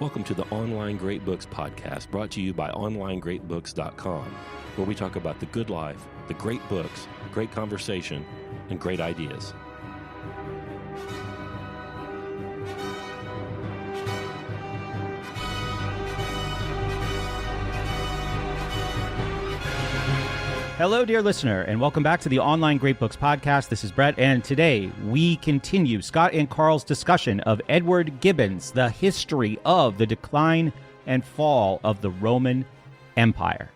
Welcome to the Online Great Books podcast, brought to you by onlinegreatbooks.com, where we talk about the good life, the great books, great conversation, and great ideas. Hello, dear listener, and welcome back to the Online Great Books podcast. This is Brett, and today we continue Scott and Karl's discussion of Edward Gibbon's The History of the Decline and Fall of the Roman Empire.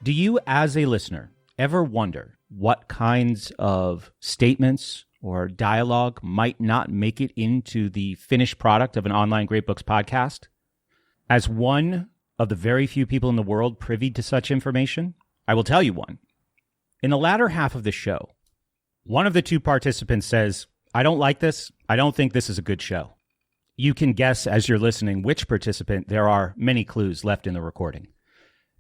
Do you, as a listener, ever wonder what kinds of statements or dialogue might not make it into the finished product of an Online Great Books podcast? As one of the very few people in the world privy to such information, I will tell you one. In the latter half of the show, one of the two participants says, I don't like this. I don't think this is a good show. You can guess as you're listening which participant. There are many clues left in the recording.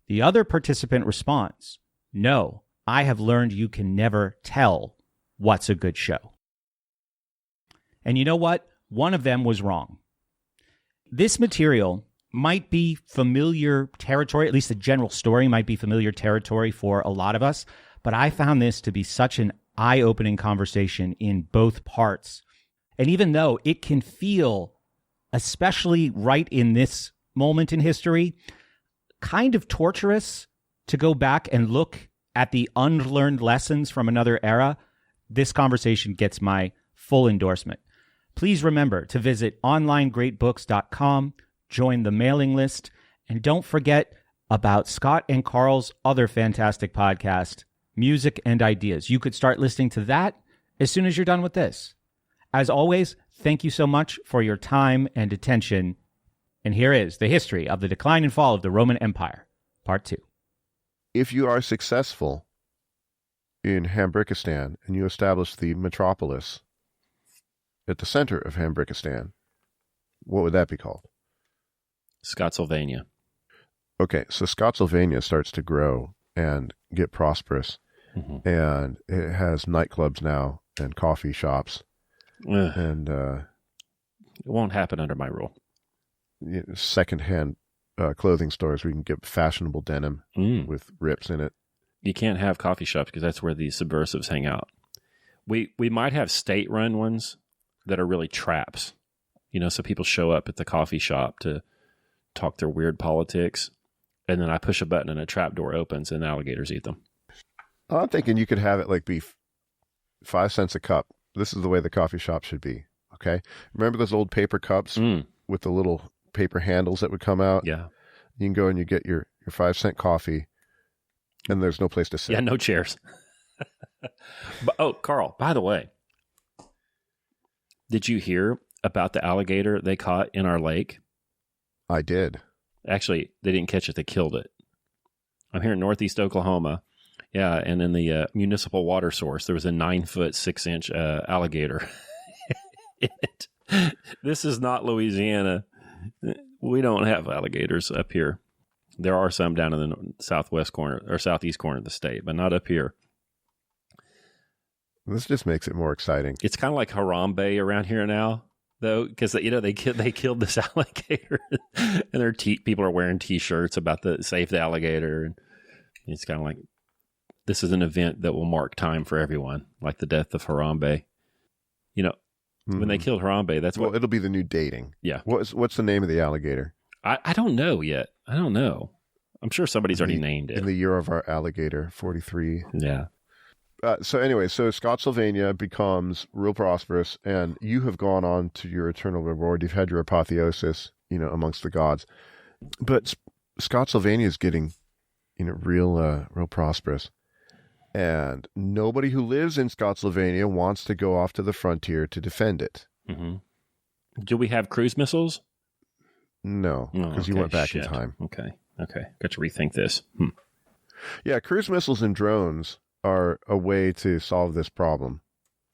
The other participant responds, no, I have learned you can never tell what's a good show. And you know what? One of them was wrong. This material might be familiar territory, at least the general story might be familiar territory for a lot of us, but I found this to be such an eye-opening conversation in both parts. And even though it can feel, especially right in this moment in history, kind of torturous to go back and look at the unlearned lessons from another era, this conversation gets my full endorsement. Please remember to visit onlinegreatbooks.com, join the mailing list, and don't forget about Scott and Karl's other fantastic podcast, Music and Ideas. You could start listening to that as soon as you're done with this. As always, thank you so much for your time and attention. And here is the history of the decline and fall of the Roman Empire, Part 2. If you are successful in Hambrickistan and you establish the metropolis at the center of Hambrickistan, what would that be called? Scottsylvania. Okay, so Scottsylvania starts to grow and get prosperous, and it has nightclubs now and coffee shops, and it won't happen under my rule. Secondhand clothing stores where you can get fashionable denim with rips in it. You can't have coffee shops because that's where the subversives hang out. We might have state-run ones that are really traps, so people show up at the coffee shop to talk their weird politics, and then I push a button and a trap door opens and alligators eat them. I'm thinking you could have it like be 5 cents a cup. This is the way the coffee shop should be. Okay. Remember those old paper cups with the little paper handles that would come out? Yeah. You can go and you get your 5 cent coffee, and there's no place to sit. Yeah, no chairs. Karl, by the way, did you hear about the alligator they caught in our lake? I did. Actually, they didn't catch it. They killed it. I'm here in northeast Oklahoma. Yeah, and in the municipal water source, there was a 9-foot, 6-inch alligator in it. This is not Louisiana. We don't have alligators up here. There are some down in the southwest corner or southeast corner of the state, but not up here. This just makes it more exciting. It's kind of like Harambe around here now, though, because they killed this alligator, and people are wearing T-shirts about the save the alligator, and it's kind of like this is an event that will mark time for everyone, like the death of Harambe. When they killed Harambe, that's what. Well, it'll be the new dating. Yeah. What's the name of the alligator? I don't know yet. I don't know. I'm sure somebody's already named it. In the year of our alligator, 43. Yeah. So anyway, Scottsylvania becomes real prosperous, and you have gone on to your eternal reward. You've had your apotheosis, amongst the gods. But Scottsylvania is getting, real prosperous. And nobody who lives in Scottsylvania wants to go off to the frontier to defend it. Mm-hmm. Do we have cruise missiles? No, because you went back in time. Okay. Got to rethink this. Yeah, cruise missiles and drones are a way to solve this problem.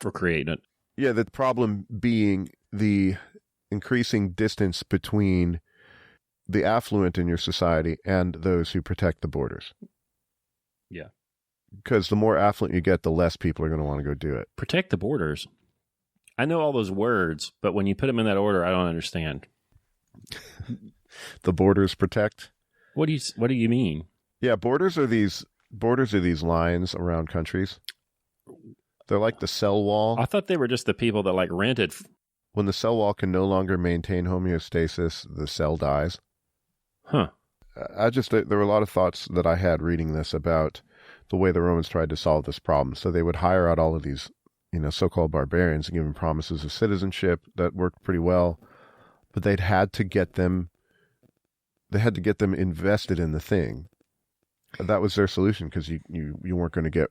For creating it. Yeah, the problem being the increasing distance between the affluent in your society and those who protect the borders. Yeah. Because the more affluent you get, the less people are going to want to go do it. Protect the borders. I know all those words, but when you put them in that order, I don't understand. The borders protect. What do you mean? Yeah, borders are these lines around countries. They're like the cell wall. I thought they were just the people that like rented. When the cell wall can no longer maintain homeostasis, the cell dies. Huh. There were a lot of thoughts that I had reading this about the way the Romans tried to solve this problem. So they would hire out all of these, so-called barbarians and give them promises of citizenship that worked pretty well, but they had to get them invested in the thing. That was their solution, because you weren't going to get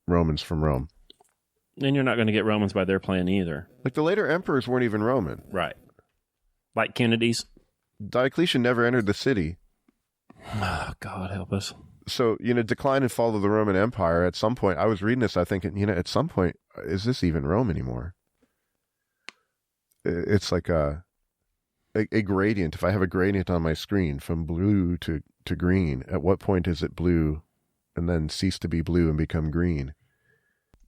Romans from Rome. And you're not going to get Romans by their plan either. Like the later emperors weren't even Roman. Right. Like Kennedy's. Diocletian never entered the city. Oh, God help us. So, decline and fall of the Roman Empire, at some point, I was reading this, I think, at some point, is this even Rome anymore? It's like a gradient. If I have a gradient on my screen from blue to green, at what point is it blue and then cease to be blue and become green?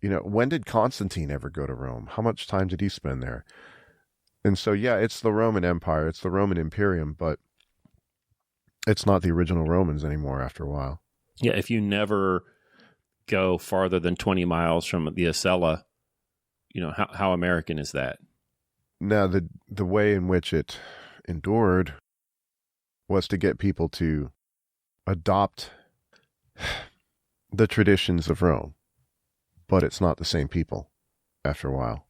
When did Constantine ever go to Rome? How much time did he spend there? And so, yeah, it's the Roman Empire, it's the Roman Imperium, but it's not the original Romans anymore after a while. Yeah, if you never go farther than 20 miles from the Acela, how American is that? Now, the way in which it endured was to get people to adopt the traditions of Rome, but it's not the same people after a while.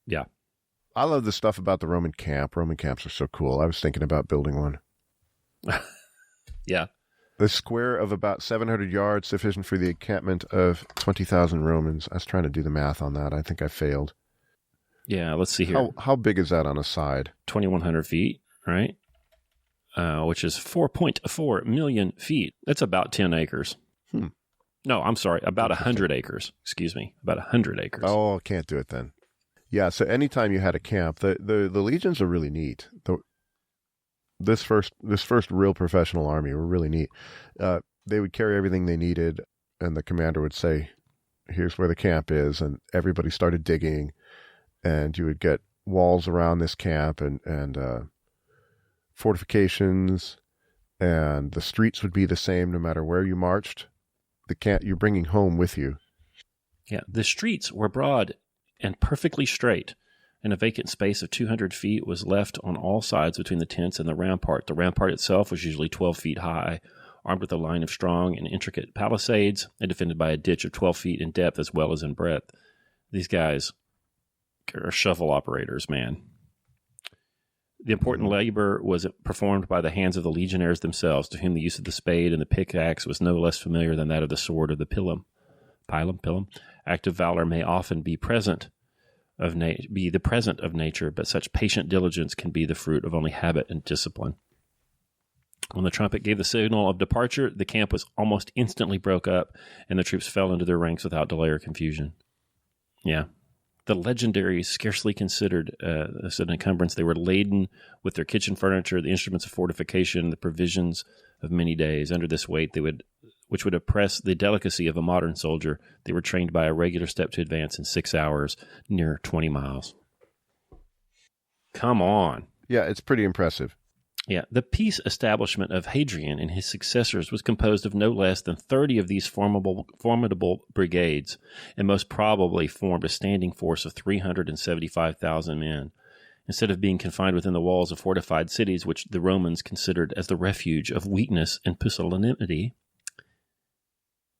Yeah. I love the stuff about the Roman camp. Roman camps are so cool. I was thinking about building one. Yeah. The square of about 700 yards, sufficient for the encampment of 20,000 Romans. I was trying to do the math on that. I think I failed. Yeah, let's see here. How big is that on a side? 2,100 feet, right? Which is 4.4 million feet. That's about 10 acres. No, I'm sorry, about 100 acres. Excuse me, about 100 acres. Oh, can't do it then. Yeah, so anytime you had a camp, the legions are really neat. This first real professional army were really neat. They would carry everything they needed, and the commander would say, "Here's where the camp is," and everybody started digging, and you would get walls around this camp and fortifications, and the streets would be the same no matter where you marched. The camp you're bringing home with you. Yeah, the streets were broad and perfectly straight, and a vacant space of 200 feet was left on all sides between the tents and the rampart. The rampart itself was usually 12 feet high, armed with a line of strong and intricate palisades, and defended by a ditch of 12 feet in depth as well as in breadth. These guys are shovel operators, man. The important labor was performed by the hands of the legionaries themselves, to whom the use of the spade and the pickaxe was no less familiar than that of the sword or the pilum. Active valor may often be the present of nature, but such patient diligence can be the fruit of only habit and discipline. When the trumpet gave the signal of departure, the camp was almost instantly broke up, and the troops fell into their ranks without delay or confusion. Yeah. The legendaries scarcely considered as an encumbrance. They were laden with their kitchen furniture, the instruments of fortification, the provisions of many days. Under this weight, which would oppress the delicacy of a modern soldier, they were trained by a regular step to advance in 6 hours, near 20 miles. Come on. Yeah, it's pretty impressive. Yeah, the peace establishment of Hadrian and his successors was composed of no less than 30 of these formidable brigades, and most probably formed a standing force of 375,000 men. Instead of being confined within the walls of fortified cities, which the Romans considered as the refuge of weakness and pusillanimity,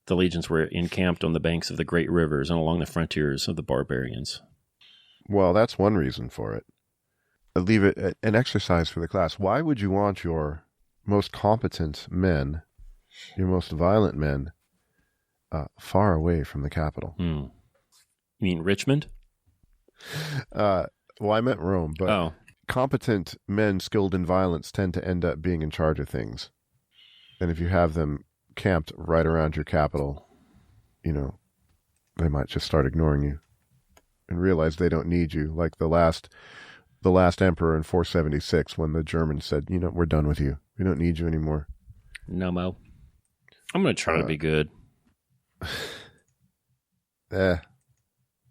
the legions were encamped on the banks of the great rivers and along the frontiers of the barbarians. Well, that's one reason for it. Leave it an exercise for the class. Why would you want your most competent men, your most violent men, far away from the capital? You mean Richmond? Well, I meant Rome, but competent men skilled in violence tend to end up being in charge of things. And if you have them camped right around your capital, they might just start ignoring you and realize they don't need you, like the last emperor in 476, when the Germans said, we're done with you. We don't need you anymore. No, Mo. I'm going to try to be good.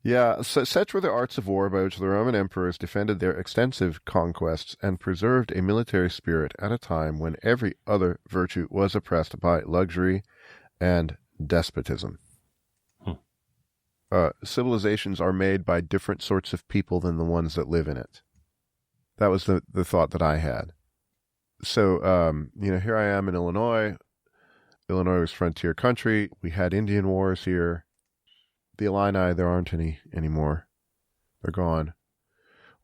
Yeah, so such were the arts of war by which the Roman emperors defended their extensive conquests and preserved a military spirit at a time when every other virtue was oppressed by luxury and despotism. Civilizations are made by different sorts of people than the ones that live in it. That was the thought that I had. So, here I am in Illinois. Illinois was frontier country. We had Indian wars here. The Illini, there aren't any anymore. They're gone.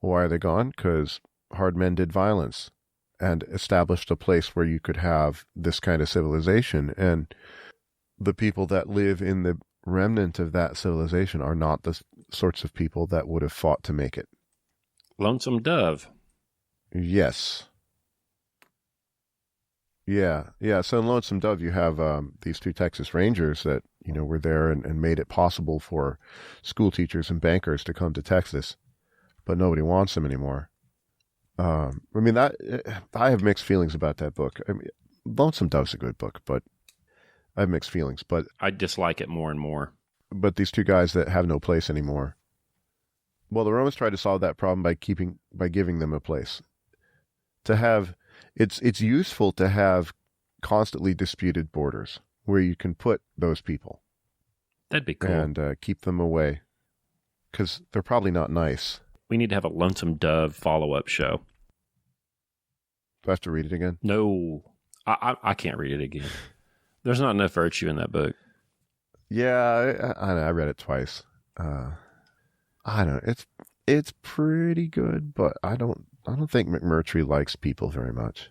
Why are they gone? Because hard men did violence and established a place where you could have this kind of civilization. And the people that live in the remnant of that civilization are not the sorts of people that would have fought to make it. Lonesome Dove. Yes. Yeah. So in Lonesome Dove, you have these two Texas Rangers that, were there and made it possible for school teachers and bankers to come to Texas, but nobody wants them anymore. I have mixed feelings about that book. Lonesome Dove's a good book, but I have mixed feelings. But I dislike it more and more. But these two guys that have no place anymore. Well, the Romans tried to solve that problem by giving them a place. It's useful to have constantly disputed borders where you can put those people. That'd be cool. And keep them away because they're probably not nice. We need to have a Lonesome Dove follow-up show. Do I have to read it again? No, I can't read it again. There's not enough virtue in that book. Yeah, I read it twice. I don't know. It's pretty good, but I don't think McMurtry likes people very much.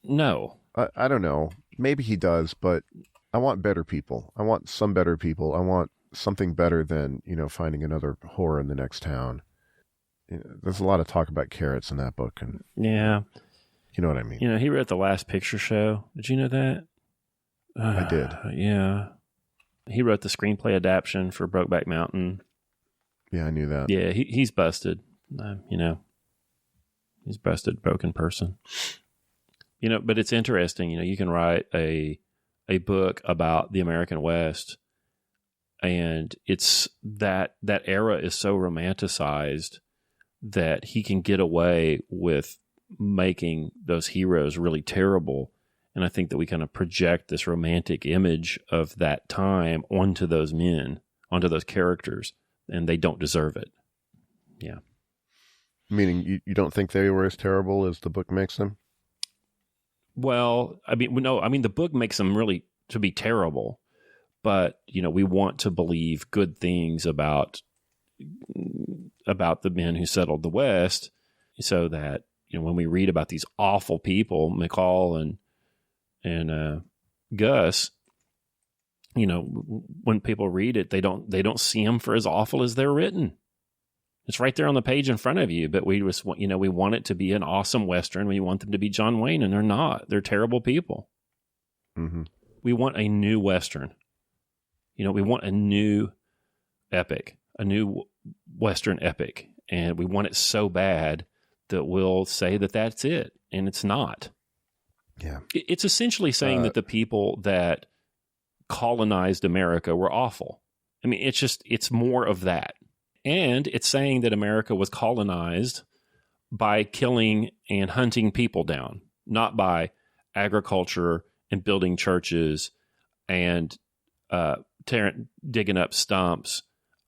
No. I don't know. Maybe he does, but I want better people. I want some better people. I want something better than, finding another whore in the next town. There's a lot of talk about carrots in that book. And yeah. You know what I mean? He wrote The Last Picture Show. Did you know that? I did. Yeah. He wrote the screenplay adaptation for Brokeback Mountain. Yeah, I knew that. Yeah, he's busted. He's busted, broken person. But it's interesting. You can write a book about the American West, and it's that era is so romanticized that he can get away with making those heroes really terrible. And I think that we kind of project this romantic image of that time onto those men, onto those characters, and they don't deserve it. Yeah. Meaning you don't think they were as terrible as the book makes them? Well, the book makes them really to be terrible, but, we want to believe good things about the men who settled the West so that, when we read about these awful people, McCall and Gus, when people read it, they don't see them for as awful as they're written. It's right there on the page in front of you, but we want it to be an awesome Western. We want them to be John Wayne, and they're not. They're terrible people. Mm-hmm. We want a new Western. We want a new epic, a new Western epic, and we want it so bad that we'll say that that's it, and it's not. Yeah. It's essentially saying that the people that colonized America were awful. It's more of that. And it's saying that America was colonized by killing and hunting people down, not by agriculture and building churches and digging up stumps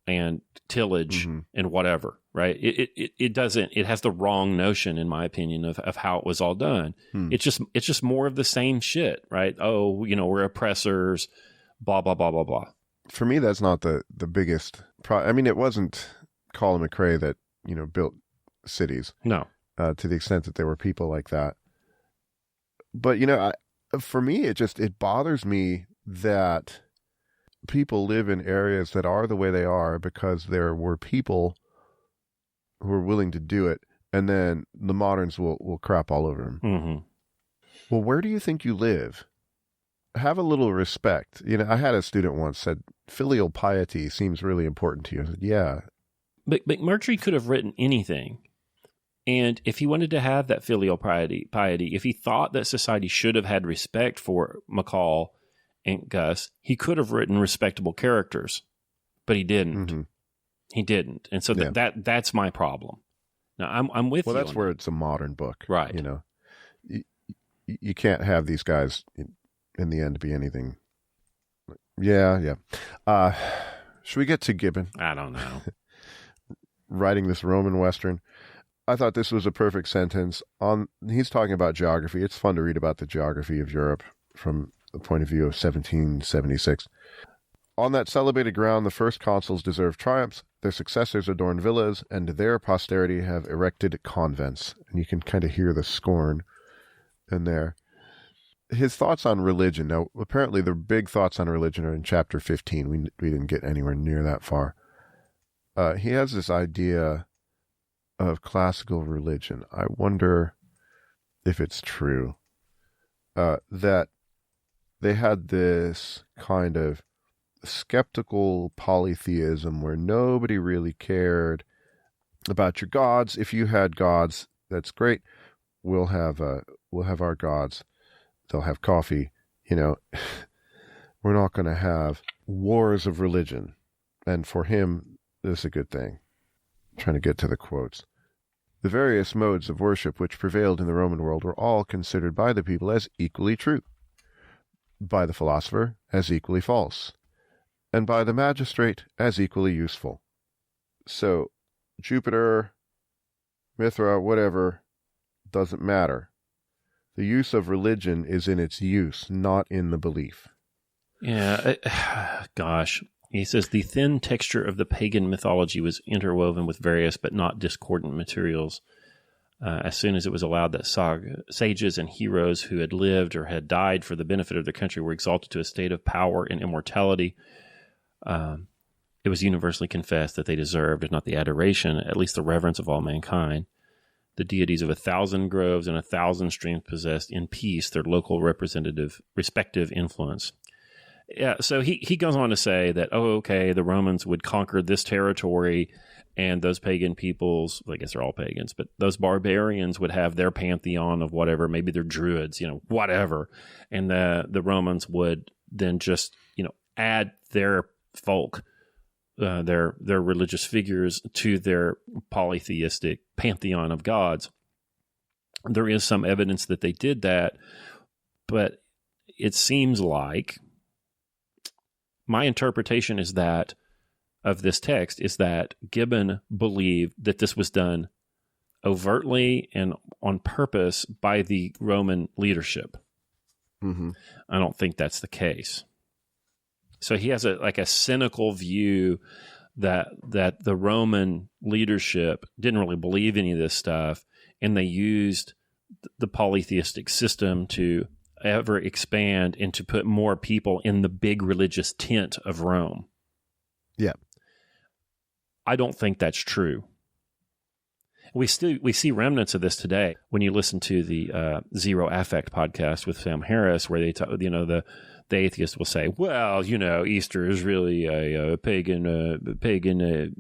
and tillage and whatever, right? It has the wrong notion, in my opinion, of how it was all done. It's just more of the same shit, right? Oh, we're oppressors, blah, blah, blah, blah, blah. For me, that's not the biggest it wasn't Colin McRae that, built cities. No. To the extent that there were people like that. But, for me, it bothers me that people live in areas that are the way they are because there were people who were willing to do it, and then the moderns will crap all over them. Mm-hmm. Well, where do you think you live? Have a little respect. I had a student once said, filial piety seems really important to you. I said, yeah. But McMurtry could have written anything. And if he wanted to have that filial piety, if he thought that society should have had respect for McCall and Gus, he could have written respectable characters. but he didn't. Mm-hmm. He didn't, and so that's my problem. Now I'm with you. Well, that's where it's a modern book, right? You know, you can't have these guys in the end be anything. Yeah. Should we get to Gibbon? I don't know. Writing this Roman Western. I thought this was a perfect sentence. He's talking about geography. It's fun to read about the geography of Europe from the point of view of 1776. On that celebrated ground, the first consuls deserved triumphs, their successors adorned villas, and their posterity have erected convents. And you can kind of hear the scorn in there. His thoughts on religion. Now, apparently the big thoughts on religion are in chapter 15. We didn't get anywhere near that far. He has this idea of classical religion. I wonder if it's true that they had this kind of skeptical polytheism where nobody really cared about your gods. If you had gods, that's great. We'll have our gods. They'll have coffee. You know, we're not going to have wars of religion. And for him, this is a good thing. I'm trying to get to the quotes. The various modes of worship which prevailed in the Roman world were all considered by the people as equally true, by the philosopher as equally false, and by the magistrate as equally useful. So, Jupiter, Mithra, whatever, doesn't matter. The use of religion is in its use, not in the belief. Yeah, gosh. He says the thin texture of the pagan mythology was interwoven with various but not discordant materials. As soon as it was allowed that sages and heroes who had lived or had died for the benefit of their country were exalted to a state of power and immortality, it was universally confessed that they deserved, if not the adoration, at least the reverence of all mankind. The deities of 1,000 groves and 1,000 streams possessed in peace their local respective influence. Yeah, so he goes on to say that, the Romans would conquer this territory and those pagan peoples, I guess they're all pagans, but those barbarians would have their pantheon of whatever, maybe they're druids, whatever. And the Romans would then just, add their folk, their religious figures to their polytheistic pantheon of gods. There is some evidence that they did that, but it seems like my interpretation is that of this text is that Gibbon believed that this was done overtly and on purpose by the Roman leadership. Mm-hmm. I don't think that's the case. So he has a cynical view that the Roman leadership didn't really believe any of this stuff, and they used the polytheistic system to ever expand and to put more people in the big religious tent of Rome. Yeah. I don't think that's true. We see remnants of this today when you listen to the Zero Affect podcast with Sam Harris, where they talk, the atheist will say, well, Easter is really a pagan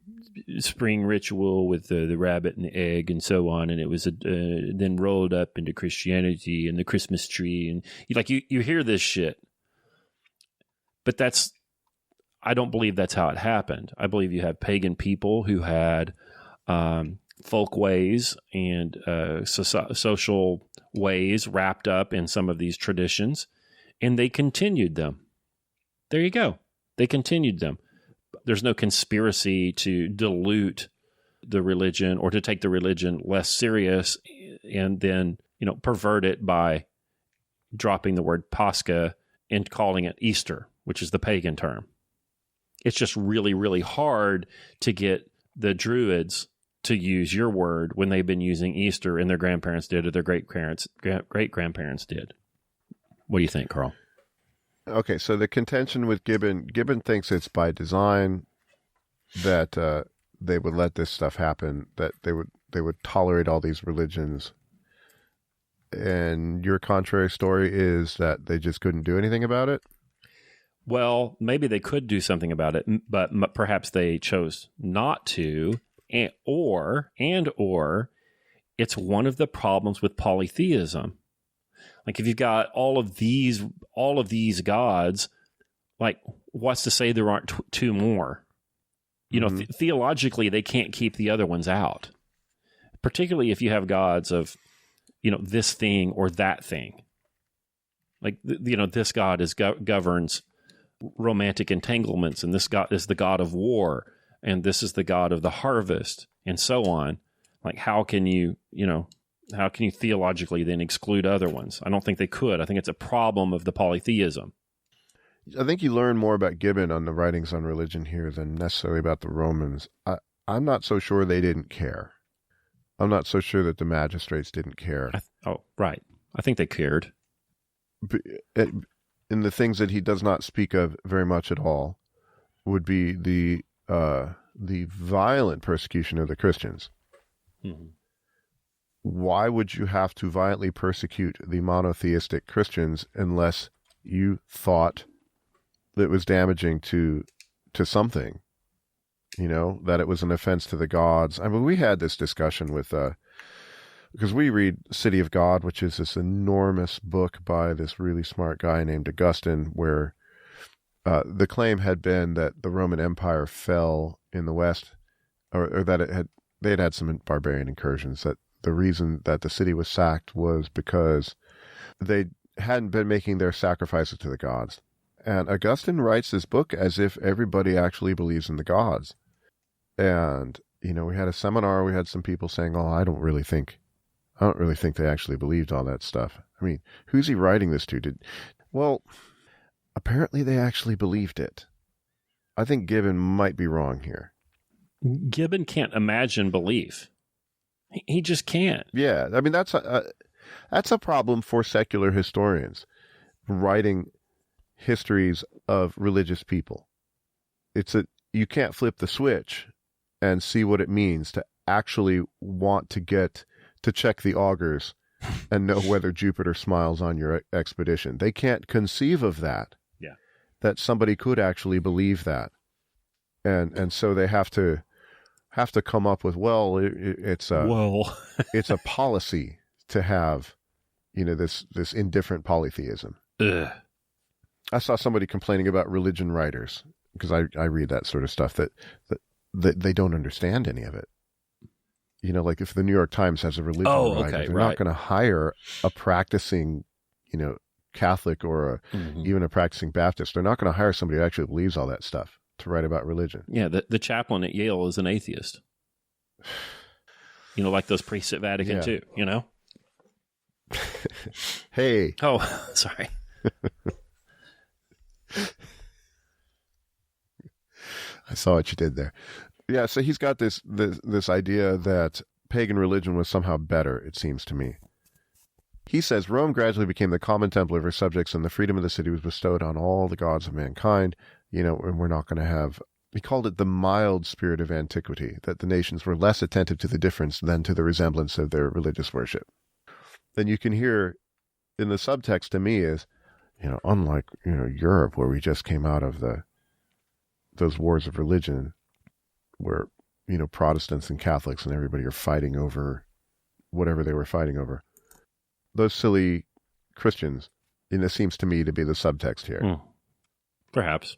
spring ritual with the rabbit and the egg and so on, and it was then rolled up into Christianity and the Christmas tree, and you hear this shit, but I don't believe that's how it happened. I believe you have pagan people who had folk ways and social ways wrapped up in some of these traditions, and they continued them. There you go. They continued them. There's no conspiracy to dilute the religion or to take the religion less serious and then, pervert it by dropping the word Pascha and calling it Easter, which is the pagan term. It's just really, really hard to get the Druids to use your word when they've been using Easter and their grandparents did or their great-grandparents did. What do you think, Karl? Okay, so the contention with Gibbon thinks it's by design that they would let this stuff happen, that they would tolerate all these religions. And your contrary story is that they just couldn't do anything about it? Well, maybe they could do something about it, but perhaps they chose not to, or it's one of the problems with polytheism. Like if you've got all of these gods, like what's to say there aren't two more? theologically, they can't keep the other ones out, particularly if you have gods of, this thing or that thing. Like, this god governs romantic entanglements, and this god is the god of war, and this is the god of the harvest, and so on. Like, how can you theologically then exclude other ones? I don't think they could. I think it's a problem of the polytheism. I think you learn more about Gibbon on the writings on religion here than necessarily about the Romans. I'm not so sure they didn't care. I'm not so sure that the magistrates didn't care. Right. I think they cared. In the things that he does not speak of very much at all would be the violent persecution of the Christians. Mm-hmm. Why would you have to violently persecute the monotheistic Christians unless you thought that it was damaging to something? That it was an offense to the gods. I mean, we had this discussion with, because we read City of God, which is this enormous book by this really smart guy named Augustine, where the claim had been that the Roman Empire fell in the West, or that they had some barbarian incursions, that the reason that the city was sacked was because they hadn't been making their sacrifices to the gods. And Augustine writes this book as if everybody actually believes in the gods. And, we had a seminar, we had some people saying, I don't really think they actually believed all that stuff. I mean, who's he writing this to? Well, apparently they actually believed it. I think Gibbon might be wrong here. Gibbon can't imagine belief. He just can't. Yeah, I mean, that's a problem for secular historians writing histories of religious people. You can't flip the switch and see what it means to actually want to check the augurs and know whether Jupiter smiles on your expedition. They can't conceive of that. Yeah. That somebody could actually believe that. And so they have to come up with, it's a policy to have, this indifferent polytheism. Ugh. I saw somebody complaining about religion writers, because I read that sort of stuff, that they don't understand any of it. Like if the New York Times has a religion writer, they're not going to hire a practicing, Catholic or even a practicing Baptist. They're not going to hire somebody who actually believes all that stuff to write about religion. Yeah, the chaplain at Yale is an atheist. Like those priests at Vatican too, Hey. Oh, sorry. I saw what you did there. Yeah, so he's got this idea that pagan religion was somehow better, it seems to me. He says Rome gradually became the common temple of her subjects, and the freedom of the city was bestowed on all the gods of mankind. And we're not going to have... He called it the mild spirit of antiquity, that the nations were less attentive to the difference than to the resemblance of their religious worship. Then you can hear in the subtext to me is, unlike, Europe, where we just came out of those wars of religion, where, Protestants and Catholics and everybody are fighting over whatever they were fighting over. Those silly Christians, it seems to me to be the subtext here. Perhaps.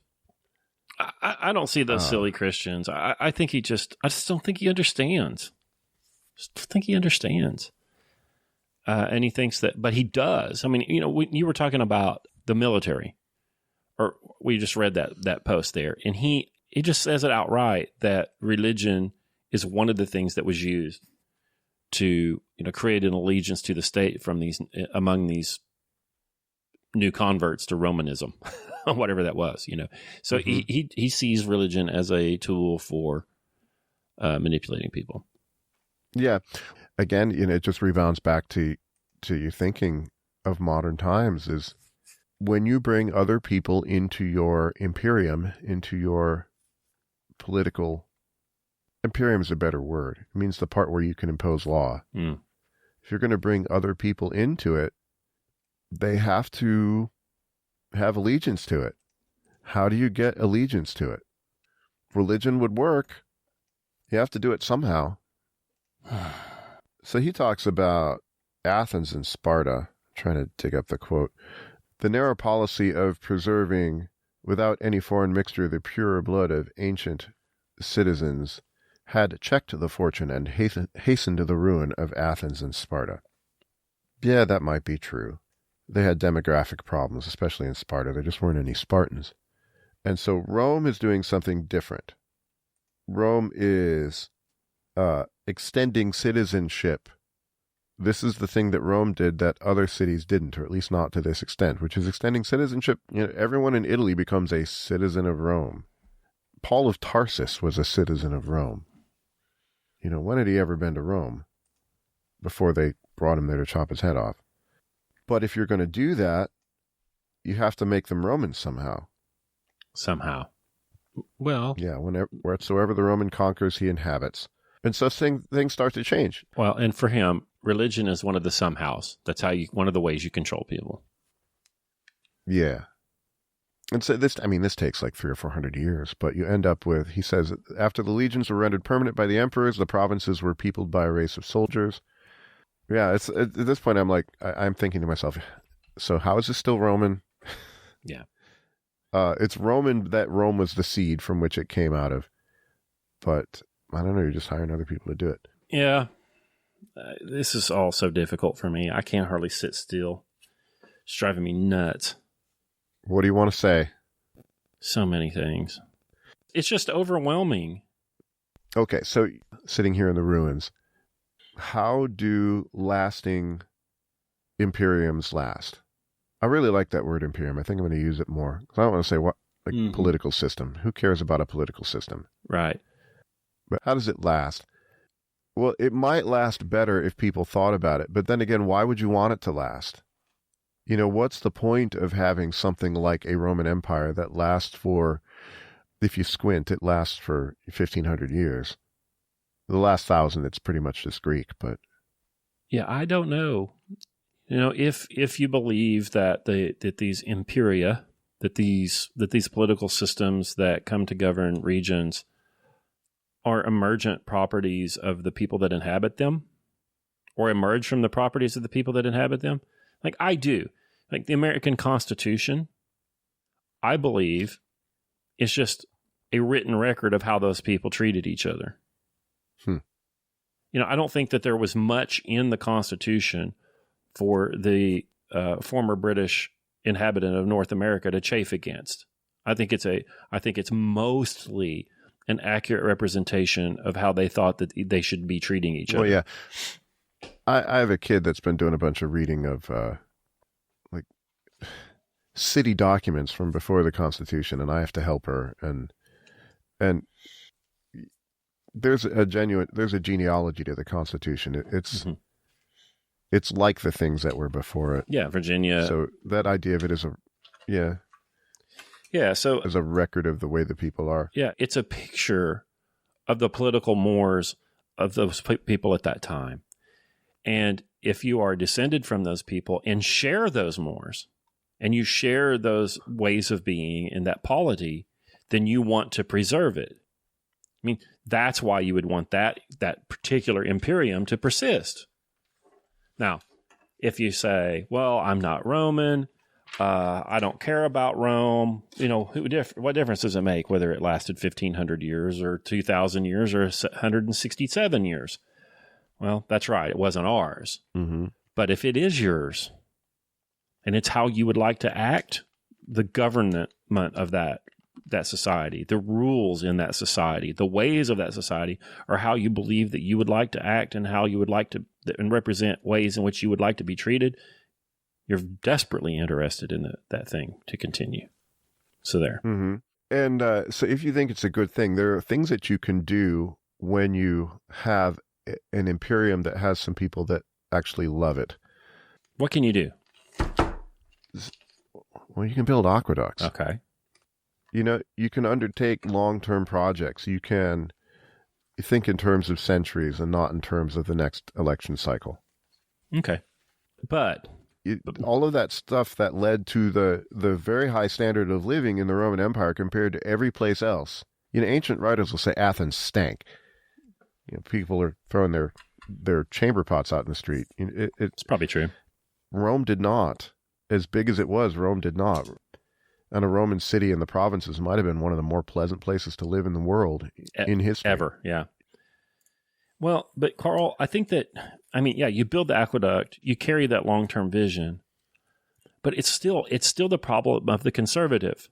I don't see those silly Christians. I think I just don't think he understands. And he thinks that, but he does. I mean, you were talking about the military, or we just read that post there, and he just says it outright that religion is one of the things that was used to create an allegiance to the state among these new converts to Romanism, whatever that was. So he sees religion as a tool for manipulating people. Yeah. Again, it just rebounds back to your thinking of modern times is when you bring other people into your imperium, into your political... Imperium is a better word. It means the part where you can impose law. If you're going to bring other people into it, they have to have allegiance to it. How do you get allegiance to it? Religion would work. You have to do it somehow. So he talks about Athens and Sparta. I'm trying to dig up the quote. The narrow policy of preserving, without any foreign mixture, the pure blood of ancient citizens had checked the fortune and hastened to the ruin of Athens and Sparta. Yeah, that might be true. They had demographic problems, especially in Sparta. There just weren't any Spartans. And so Rome is doing something different. Rome is extending citizenship. This is the thing that Rome did that other cities didn't, or at least not to this extent, which is extending citizenship. Everyone in Italy becomes a citizen of Rome. Paul of Tarsus was a citizen of Rome. When had he ever been to Rome before they brought him there to chop his head off? But if you're going to do that, you have to make them Romans somehow. Somehow. Well. Yeah, wheresoever the Roman conquers, he inhabits. And so things start to change. Well, and for him, religion is one of the somehows. That's one of the ways you control people. Yeah. And so this takes like 300 or 400 years, but you end up with, he says, after the legions were rendered permanent by the emperors, the provinces were peopled by a race of soldiers. Yeah, it's at this point I'm thinking to myself, so how is this still Roman? Yeah. It's Roman that Rome was the seed from which it came out of. But I don't know, you're just hiring other people to do it. Yeah. This is all so difficult for me. I can't hardly sit still. It's driving me nuts. What do you want to say? So many things. It's just overwhelming. Okay, so sitting here in the ruins, how do lasting emporiums last? I really like that word imperium. I think I'm going to use it more. Because I don't want to say political system. Who cares about a political system? Right. But how does it last? Well, it might last better if people thought about it. But then again, why would you want it to last? What's the point of having something like a Roman Empire that lasts for, if you squint, it lasts for 1,500 years. The last 1,000, it's pretty much just Greek, but... Yeah, I don't know. If you believe that these imperia, that these political systems that come to govern regions are emergent properties of the people that inhabit them, or emerge from the properties of the people that inhabit them, like I do. Like the American Constitution, I believe, is just a written record of how those people treated each other. I don't think that there was much in the Constitution for the former British inhabitant of North America to chafe against. I think it's mostly an accurate representation of how they thought that they should be treating each other. Well, yeah. I have a kid that's been doing a bunch of reading of city documents from before the Constitution, and I have to help her. And there's a genealogy to the Constitution. It's like the things that were before it. Yeah, Virginia. So that idea of it is so as a record of the way the people are. Yeah, it's a picture of the political mores of those people at that time. And if you are descended from those people and share those mores, and you share those ways of being and that polity, then you want to preserve it. I mean, that's why you would want that particular imperium to persist. Now, if you say, well, I'm not Roman, I don't care about Rome, what difference does it make whether it lasted 1,500 years or 2,000 years or 167 years? Well, that's right. It wasn't ours. Mm-hmm. But if it is yours, and it's how you would like to act, the government of that society, the rules in that society, the ways of that society are how you believe that you would like to act and how you would like to and represent ways in which you would like to be treated. You're desperately interested in that thing to continue. So there. Mm-hmm. And so if you think it's a good thing, there are things that you can do when you have an imperium that has some people that actually love it. What can you do? Well, you can build aqueducts. Okay. You can undertake long-term projects. You can think in terms of centuries and not in terms of the next election cycle. Okay. But all of that stuff that led to the very high standard of living in the Roman Empire compared to every place else. Ancient writers will say Athens stank. People are throwing their chamber pots out in the street. It's probably true. Rome did not. As big as it was, Rome did not. And a Roman city in the provinces might have been one of the more pleasant places to live in the world in history. Ever, yeah. Well, but Karl, I think that, you build the aqueduct, you carry that long-term vision, but it's still the problem of the conservative.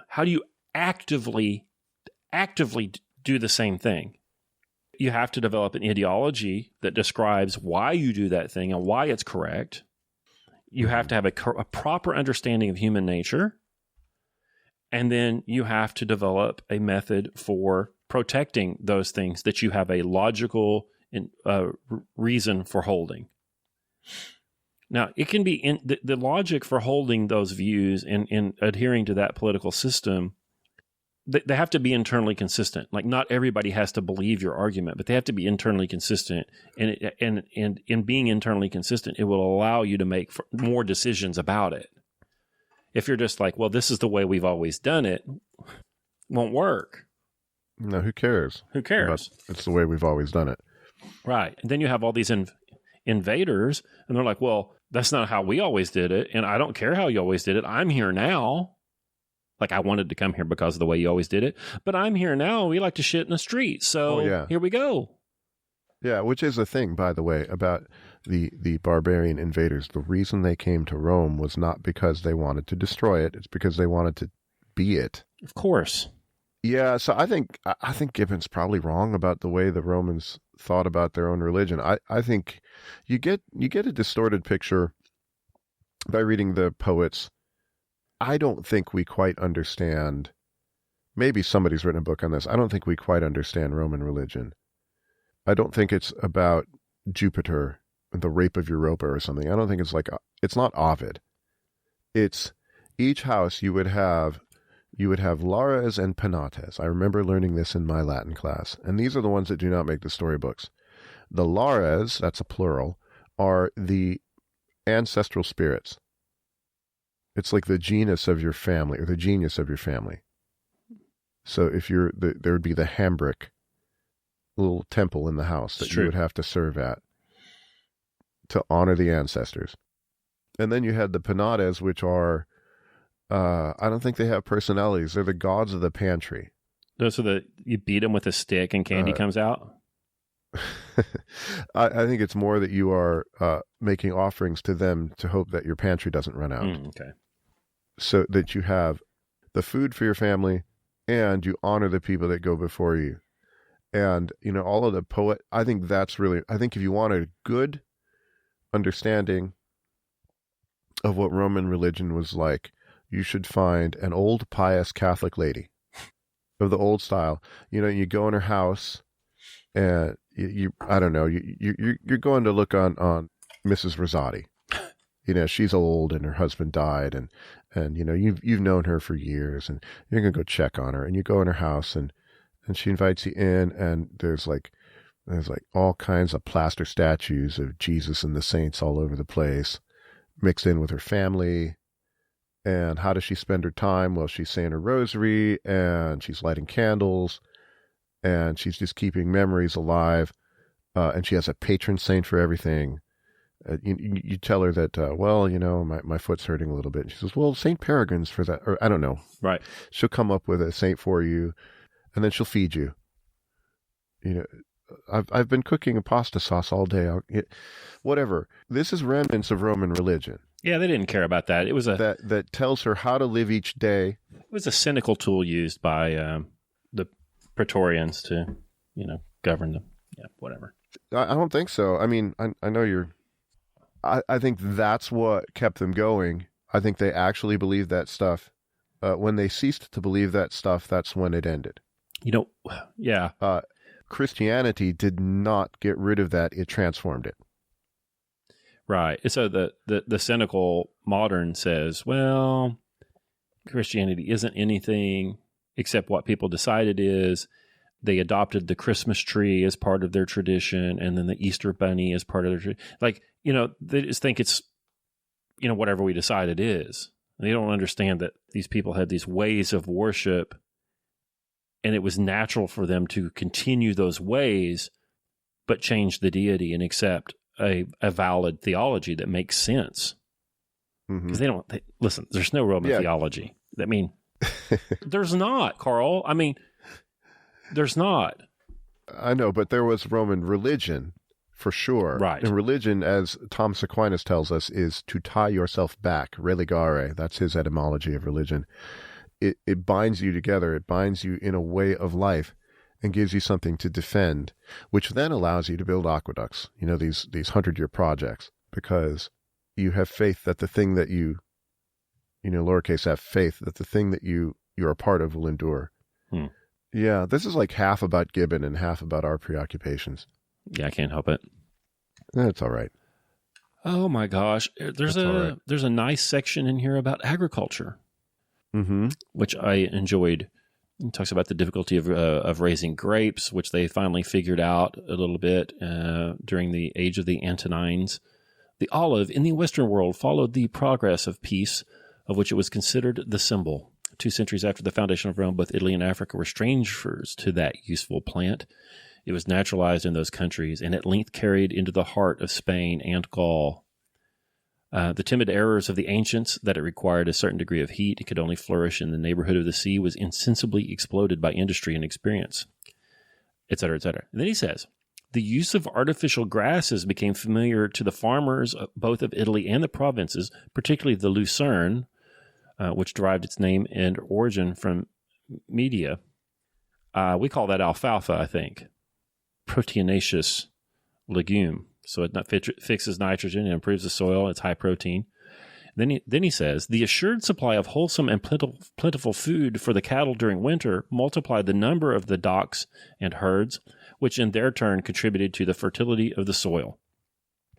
How do you actively do the same thing? You have to develop an ideology that describes why you do that thing and why it's correct. You have to have a proper understanding of human nature. And then you have to develop a method for protecting those things that you have a logical reason for holding. Now, it can be in the logic for holding those views and adhering to that political system. They have to be internally consistent. Like, not everybody has to believe your argument, but they have to be internally consistent. And in being internally consistent, it will allow you to make more decisions about it. If you're just like, well, this is the way we've always done it, won't work. No, who cares? Who cares? It's the way we've always done it. Right. And then you have all these invaders, and they're like, well, that's not how we always did it, and I don't care how you always did it. I'm here now. Like, I wanted to come here because of the way you always did it, but I'm here now. We like to shit in the street, so Here we go. Yeah, which is a thing, by the way, about the barbarian invaders. The reason they came to Rome was not because they wanted to destroy it. It's because they wanted to be it. Of course. Yeah, so I think Gibbon's probably wrong about the way the Romans thought about their own religion. I think you get a distorted picture by reading the poets. I don't think we quite understand. Maybe somebody's written a book on this. I don't think we quite understand Roman religion. I don't think it's about Jupiter, the rape of Europa or something. I don't think it's not Ovid. It's each house you would have lares and penates. I remember learning this in my Latin class. And these are the ones that do not make the storybooks. The lares, that's a plural, are the ancestral spirits. It's like the genus of your family, or the genius of your family. So if there would be the Hambric, little temple in the house that you would have to serve at to honor the ancestors. And then you had the penates, which are, I don't think they have personalities. They're the gods of the pantry. Those are you beat them with a stick and candy comes out? I think it's more that you are making offerings to them to hope that your pantry doesn't run out. Okay. So that you have the food for your family and you honor the people that go before you. And, all of the I think if you want a good understanding of what Roman religion was like, you should find an old pious Catholic lady of the old style. You go in her house and you're going to look on Mrs. Rosati. She's old and her husband died and you've known her for years and you're going to go check on her, and you go in her house and she invites you in, and there's all kinds of plaster statues of Jesus and the saints all over the place mixed in with her family. And how does she spend her time? Well, she's saying her rosary and she's lighting candles and she's just keeping memories alive. And she has a patron saint for everything. You tell her that, my foot's hurting a little bit. And she says, well, St. Peregrine's for that. Or I don't know. Right. She'll come up with a saint for you, and then she'll feed you. I've been cooking a pasta sauce all day. Whatever. This is remnants of Roman religion. Yeah, they didn't care about that. It was that tells her how to live each day. It was a cynical tool used by the Praetorians to, govern them. Yeah, whatever. I don't think so. I mean, I know you're. I think that's what kept them going. I think they actually believed that stuff. When they ceased to believe that stuff, that's when it ended. Yeah. Christianity did not get rid of that. It transformed it. Right. So the cynical modern says, well, Christianity isn't anything except what people decide it is. They adopted the Christmas tree as part of their tradition, and then the Easter bunny as part of their tradition. They just think it's, whatever we decide it is. And they don't understand that these people had these ways of worship, and it was natural for them to continue those ways, but change the deity and accept a valid theology that makes sense. Because listen, there's no Roman theology. I mean, there's not, Karl. I mean, there's not. I know, but there was Roman religion, for sure. Right. And religion, as Thomas Aquinas tells us, is to tie yourself back, religare. That's his etymology of religion. It binds you together. It binds you in a way of life and gives you something to defend, which then allows you to build aqueducts, these 100-year projects, because you have faith that the thing that you lowercase f, faith that the thing that you're a part of will endure. Yeah, this is like half about Gibbon and half about our preoccupations. Yeah, I can't help it. That's all right. Oh my gosh, there's a nice section in here about agriculture, which I enjoyed. It talks about the difficulty of raising grapes, which they finally figured out a little bit during the age of the Antonines. The olive in the Western world followed the progress of peace, of which it was considered the symbol. 2 centuries after the foundation of Rome, both Italy and Africa were strangers to that useful plant. It was naturalized in those countries, and at length carried into the heart of Spain and Gaul. The timid errors of the ancients, that it required a certain degree of heat, it could only flourish in the neighborhood of the sea, was insensibly exploded by industry and experience, etc., etc. And then he says, the use of artificial grasses became familiar to the farmers both of Italy and the provinces, particularly the Lucerne, which derived its name and origin from Media. We call that alfalfa, I think. Proteinaceous legume. So it fixes nitrogen and improves the soil. It's high protein. Then he says, the assured supply of wholesome and plentiful food for the cattle during winter multiplied the number of the docks and herds, which in their turn contributed to the fertility of the soil.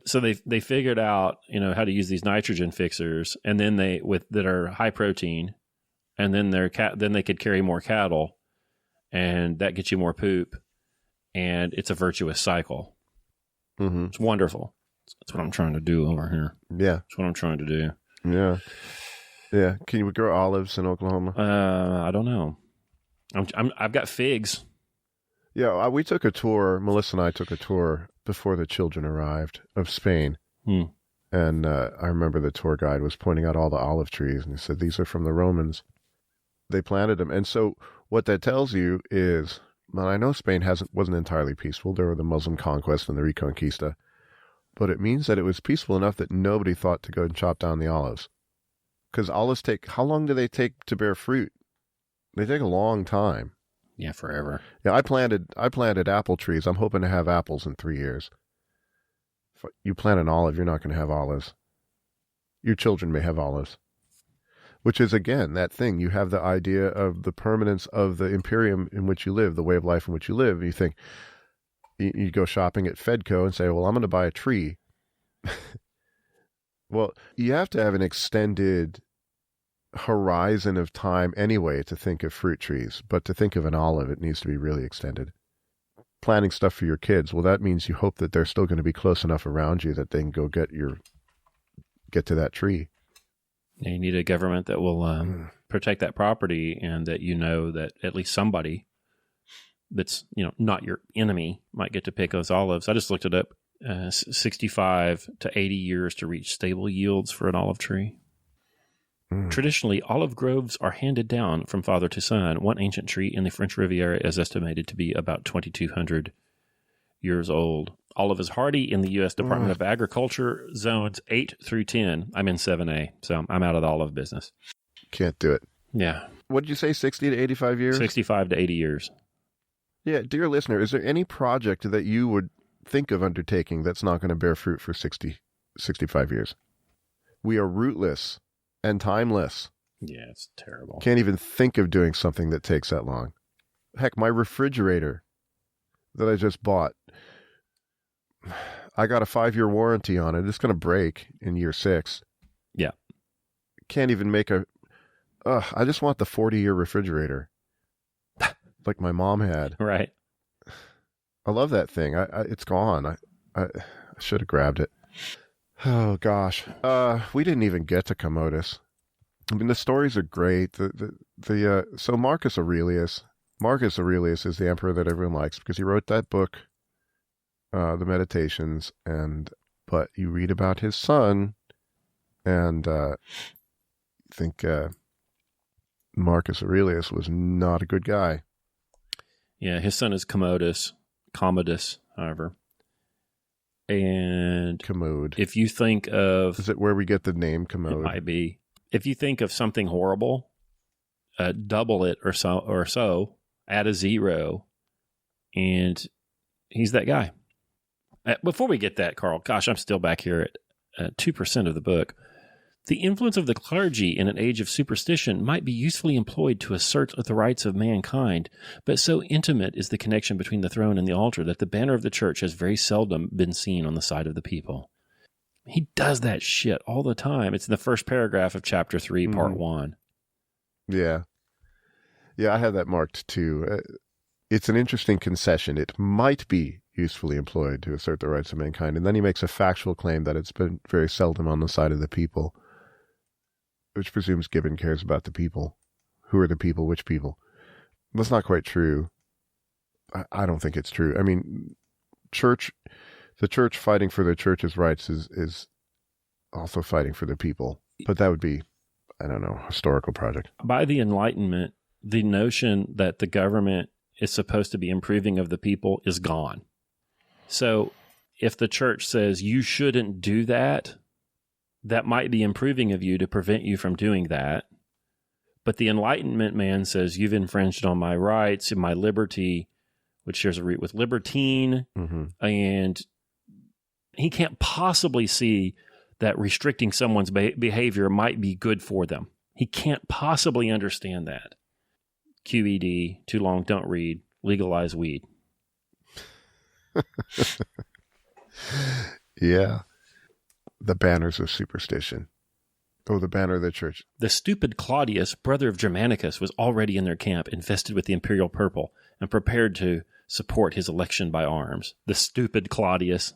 So they figured out, how to use these nitrogen fixers, and then that are high protein, and then then they could carry more cattle, and that gets you more poop, and it's a virtuous cycle. It's wonderful. That's what I'm trying to do over here. Yeah, that's what I'm trying to do. Yeah. Can you grow olives in Oklahoma? I don't know. I've got figs. Yeah, we took a tour. Melissa and I took a tour before the children arrived of Spain. And I remember the tour guide was pointing out all the olive trees, and he said, these are from the Romans. They planted them. And so what that tells you is, well, I know Spain wasn't entirely peaceful. There were the Muslim conquest and the Reconquista. But it means that it was peaceful enough that nobody thought to go and chop down the olives. Because olives how long do they take to bear fruit? They take a long time. Yeah, forever. Yeah, I planted apple trees. I'm hoping to have apples in 3 years. If you plant an olive, you're not going to have olives. Your children may have olives. Which is, again, that thing. You have the idea of the permanence of the emporium in which you live, the way of life in which you live. And you think, you go shopping at Fedco and say, well, I'm going to buy a tree. Well, you have to have an extended horizon of time anyway to think of fruit trees. But to think of an olive, it needs to be really extended. Planting stuff for your kids, well, that means you hope that they're still going to be close enough around you that they can go get to that tree. You need a government that will protect that property, and that that at least somebody that's not your enemy might get to pick those olives. I just looked it up: 65 to 80 years to reach stable yields for an olive tree. Traditionally, olive groves are handed down from father to son. One ancient tree in the French Riviera is estimated to be about 2,200 years old. Olive is hardy in the U.S. Department of Agriculture zones 8 through 10. I'm in 7A, so I'm out of the olive business. Can't do it. Yeah. What did you say, 60 to 85 years? 65 to 80 years. Yeah, dear listener, is there any project that you would think of undertaking that's not going to bear fruit for 60, 65 years? We are rootless and timeless. Yeah, it's terrible. Can't even think of doing something that takes that long. Heck, my refrigerator that I just bought, I got a 5-year warranty on it. It's going to break in year 6. Yeah. Can't even make I just want the 40-year refrigerator like my mom had. Right. I love that thing. It's gone. I should have grabbed it. Oh, gosh. We didn't even get to Commodus. I mean, the stories are great. So Marcus Aurelius is the emperor that everyone likes because he wrote that book, the Meditations, but you read about his son, and think Marcus Aurelius was not a good guy. Yeah, his son is Commodus, however. And Commode. if you think of... Is it where we get the name Commode? It might be. If you think of something horrible, double it or so, add a 0, and he's that guy. Before we get that, Karl, gosh, I'm still back here at 2% of the book. The influence of the clergy in an age of superstition might be usefully employed to assert the rights of mankind, but so intimate is the connection between the throne and the altar that the banner of the church has very seldom been seen on the side of the people. He does that shit all the time. It's in the first paragraph of chapter 3, part 1. Yeah. Yeah, I have that marked too. It's an interesting concession. It might be usefully employed to assert the rights of mankind. And then he makes a factual claim that it's been very seldom on the side of the people, which presumes Gibbon cares about the people. Who are the people? Which people? That's not quite true. I don't think it's true. I mean, the church fighting for the church's rights is also fighting for the people. But that would be, I don't know, a historical project. By the Enlightenment, the notion that the government is supposed to be improving of the people is gone. So if the church says you shouldn't do that, that might be improving of you to prevent you from doing that. But the Enlightenment man says you've infringed on my rights and my liberty, which shares a root with libertine, and he can't possibly see that restricting someone's behavior might be good for them. He can't possibly understand that. QED, too long, don't read, legalize weed. Yeah. The banners of superstition. Oh, the banner of the church. The stupid Claudius, brother of Germanicus, was already in their camp, invested with the imperial purple, and prepared to support his election by arms. The stupid Claudius.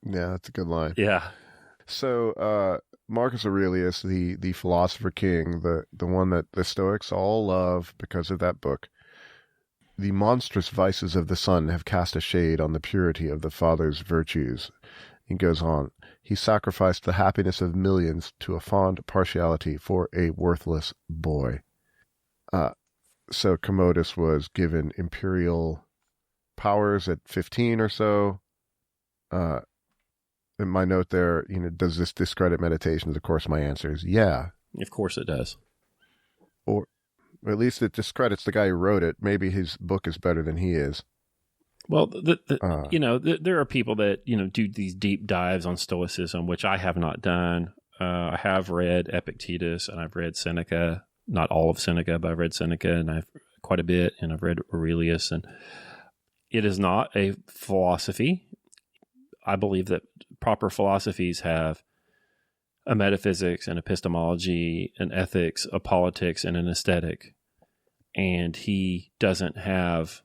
Yeah, that's a good line. Yeah. So, Marcus Aurelius, the philosopher king, the one that the Stoics all love because of that book, the monstrous vices of the son have cast a shade on the purity of the father's virtues. He goes on, he sacrificed the happiness of millions to a fond partiality for a worthless boy. So Commodus was given imperial powers at 15 or so. In my note there, does this discredit meditations? Of course, my answer is yeah. Of course it does. Or at least it discredits the guy who wrote it. Maybe his book is better than he is. Well, there are people that, do these deep dives on Stoicism, which I have not done. I have read Epictetus and I've read Seneca, not all of Seneca, but I've read Seneca and I've quite a bit, and I've read Aurelius, and it is not a philosophy. I believe that proper philosophies have a metaphysics, an epistemology, an ethics, a politics, and an aesthetic. And he doesn't have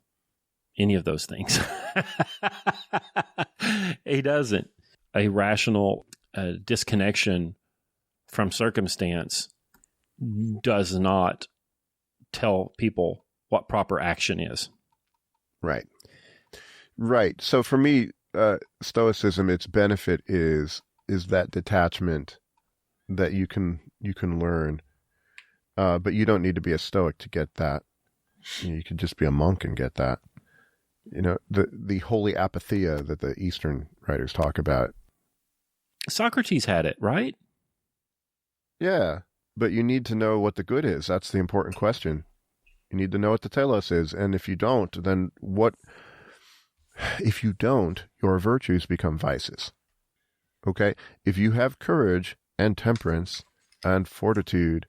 any of those things. He doesn't. A rational disconnection from circumstance does not tell people what proper action is. Right. Right. So for me, Stoicism, its benefit is that detachment that you can learn, but you don't need to be a Stoic to get that. You can just be a monk and get that. The holy apatheia that the Eastern writers talk about. Socrates had it, right? Yeah, but you need to know what the good is. That's the important question. You need to know what the telos is, and if you don't, then what? If you don't, your virtues become vices. Okay? If you have courage and temperance and fortitude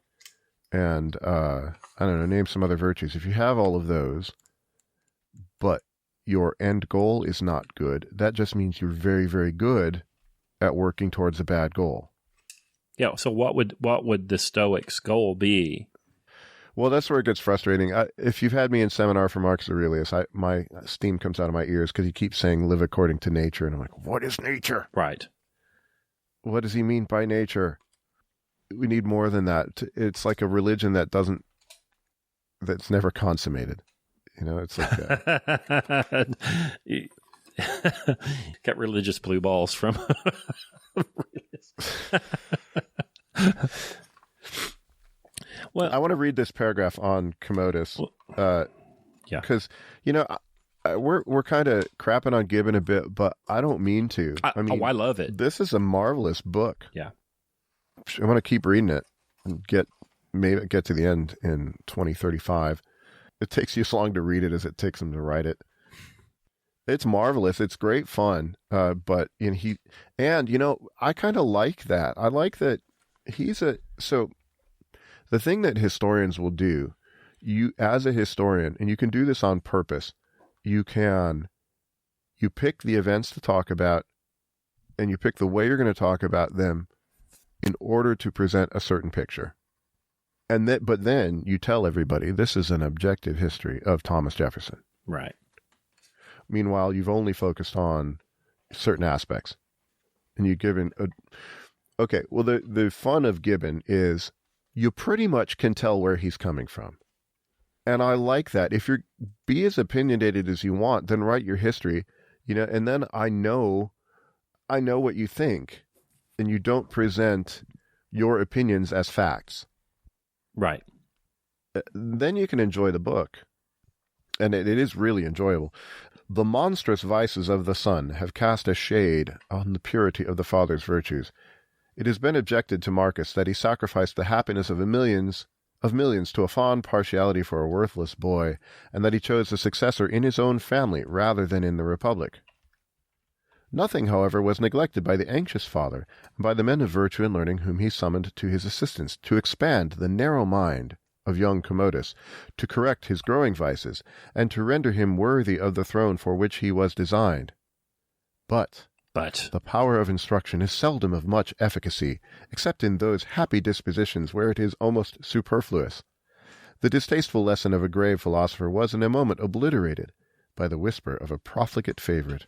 and, I don't know, name some other virtues. If you have all of those, but your end goal is not good, that just means you're very, very good at working towards a bad goal. Yeah, so what would the Stoics' goal be? Well, that's where it gets frustrating. If you've had me in seminar for Marcus Aurelius, my steam comes out of my ears because he keeps saying live according to nature. And I'm like, what is nature? Right. What does he mean by nature? We need more than that. It's like a religion that's never consummated. It's like that. Got religious blue balls from Well, I want to read this paragraph on Commodus. yeah. Because, we're kind of crapping on Gibbon a bit, but I don't mean to. I love it. This is a marvelous book. Yeah. I want to keep reading it and maybe get to the end in 2035. It takes you as long to read it as it takes him to write it. It's marvelous. It's great fun. But I kind of like that. I like that so the thing that historians will do, you as a historian, and you can do this on purpose, you pick the events to talk about and you pick the way you're going to talk about them in order to present a certain picture. But then you tell everybody this is an objective history of Thomas Jefferson. Right. Meanwhile, you've only focused on certain aspects. And you've given the fun of Gibbon is you pretty much can tell where he's coming from. And I like that. If you're be as opinionated as you want, then write your history, and then I know what you think, and you don't present your opinions as facts. Right. Then you can enjoy the book. And it is really enjoyable. The monstrous vices of the son have cast a shade on the purity of the father's virtues. It has been objected to Marcus that he sacrificed the happiness of millions to a fond partiality for a worthless boy, and that he chose a successor in his own family rather than in the republic. Nothing, however, was neglected by the anxious father, and by the men of virtue and learning whom he summoned to his assistance, to expand the narrow mind of young Commodus, to correct his growing vices, and to render him worthy of the throne for which he was designed. But the power of instruction is seldom of much efficacy, except in those happy dispositions where it is almost superfluous. The distasteful lesson of a grave philosopher was in a moment obliterated by the whisper of a profligate favorite,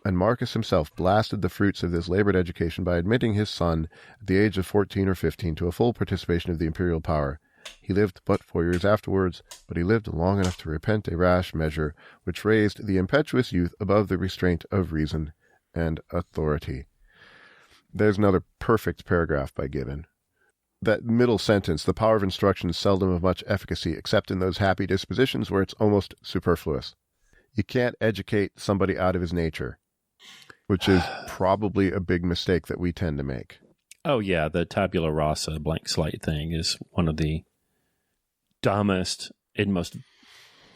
and Marcus himself blasted the fruits of this labored education by admitting his son, at the age of 14 or 15, to a full participation of the imperial power. He lived but 4 years afterwards, but he lived long enough to repent a rash measure which raised the impetuous youth above the restraint of reason and authority. There's another perfect paragraph by Gibbon. That middle sentence, the power of instruction is seldom of much efficacy, except in those happy dispositions where it's almost superfluous. You can't educate somebody out of his nature, which is probably a big mistake that we tend to make. Oh, yeah. The Tabula Rossa blank slate thing is one of the dumbest and most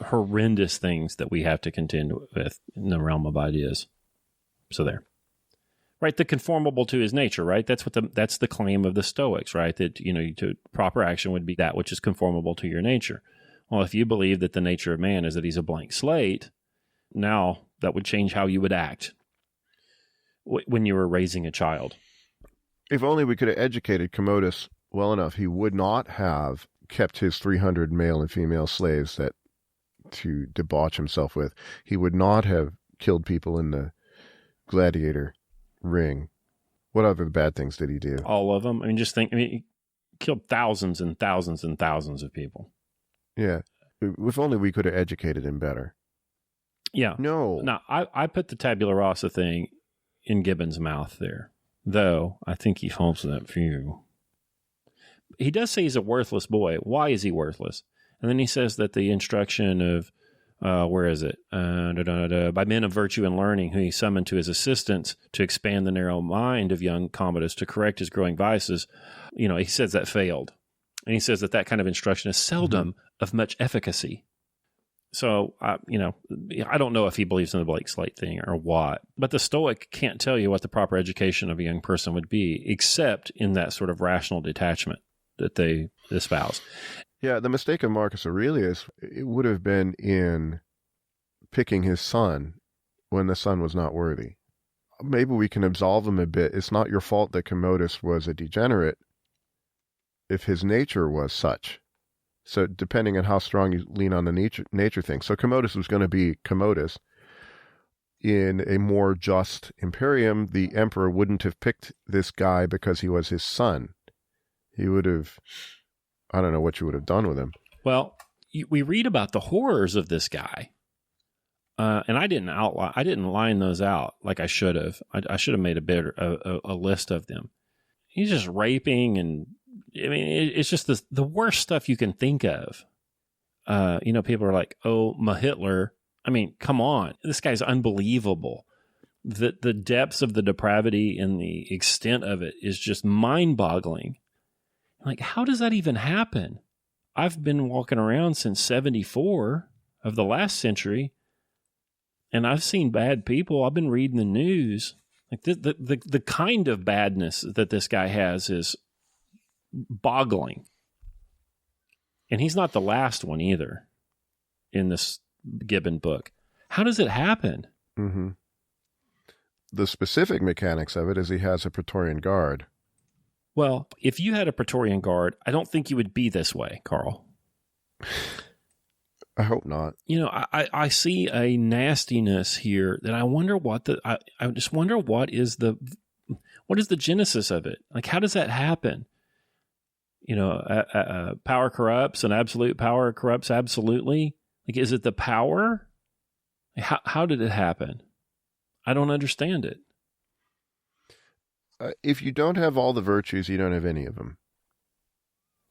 horrendous things that we have to contend with in the realm of ideas. So there. Right, the conformable to his nature, right? That's the claim of the Stoics, right? That, to proper action would be that which is conformable to your nature. Well, if you believe that the nature of man is that he's a blank slate, now that would change how you would act when you were raising a child. If only we could have educated Commodus well enough, he would not have kept his 300 male and female slaves to debauch himself with. He would not have killed people in the gladiator ring. What other bad things did he do? All of them. He killed thousands and thousands and thousands of people. Yeah. If only we could have educated him better. Yeah. No. Now, I put the Tabula Rasa thing in Gibbon's mouth there, though I think he holds that view. He does say he's a worthless boy. Why is he worthless? And then he says that the instruction of where is it? By men of virtue and learning, who he summoned to his assistance to expand the narrow mind of young Commodus, to correct his growing vices. He says that failed. And he says that kind of instruction is seldom of much efficacy. So, I don't know if he believes in the blank slate thing or what, but the Stoic can't tell you what the proper education of a young person would be, except in that sort of rational detachment that they espouse. Yeah, the mistake of Marcus Aurelius, it would have been in picking his son when the son was not worthy. Maybe we can absolve him a bit. It's not your fault that Commodus was a degenerate if his nature was such. So depending on how strong you lean on the nature thing. So Commodus was going to be Commodus. In a more just imperium, the emperor wouldn't have picked this guy because he was his son. He would have... I don't know what you would have done with him. Well, we read about the horrors of this guy, and I didn't line those out like I should have. I should have made a list of them. He's just raping and I mean, it's just the worst stuff you can think of. People are like, oh, my Hitler. I mean, come on. This guy's unbelievable. The depths of the depravity and the extent of it is just mind-boggling. Like, how does that even happen? I've been walking around since 74 of the last century, and I've seen bad people. I've been reading the news. Like the kind of badness that this guy has is boggling. And he's not the last one either in this Gibbon book. How does it happen? Mm-hmm. The specific mechanics of it is he has a Praetorian Guard. Well, if you had a Praetorian Guard, I don't think you would be this way, Karl. I hope not. I see a nastiness here that I wonder I just wonder what is the genesis of it? Like, how does that happen? Power corrupts and absolute power corrupts absolutely. Like, is it the power? How did it happen? I don't understand it. If you don't have all the virtues, you don't have any of them.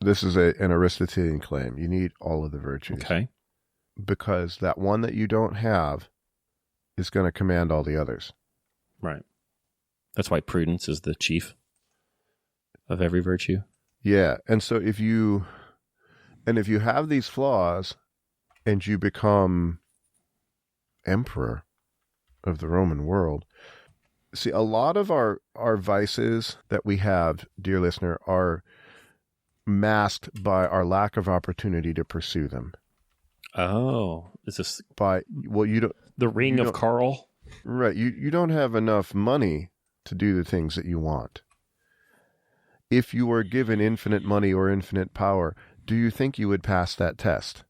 This is an Aristotelian claim. You need all of the virtues. Okay. Because that one that you don't have is going to command all the others. Right. That's why prudence is the chief of every virtue. Yeah. And so if you have these flaws and you become emperor of the Roman world, see, a lot of our vices that we have, dear listener, are masked by our lack of opportunity to pursue them. Oh, is this you don't the ring of Karl? Right. You don't have enough money to do the things that you want. If you were given infinite money or infinite power, do you think you would pass that test?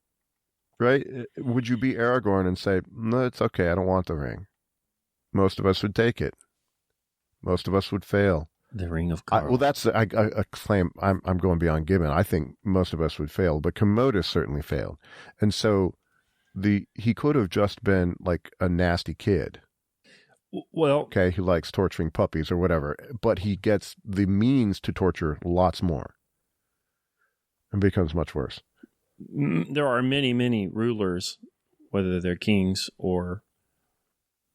Right? Would you be Aragorn and say, no, it's okay, I don't want the ring? Most of us would take it. Most of us would fail. The ring of Karl. That's a claim. I'm going beyond Gibbon. I think most of us would fail, but Commodus certainly failed. And so he could have just been like a nasty kid. Well, okay, who likes torturing puppies or whatever, but he gets the means to torture lots more and becomes much worse. There are many, many rulers, whether they're kings or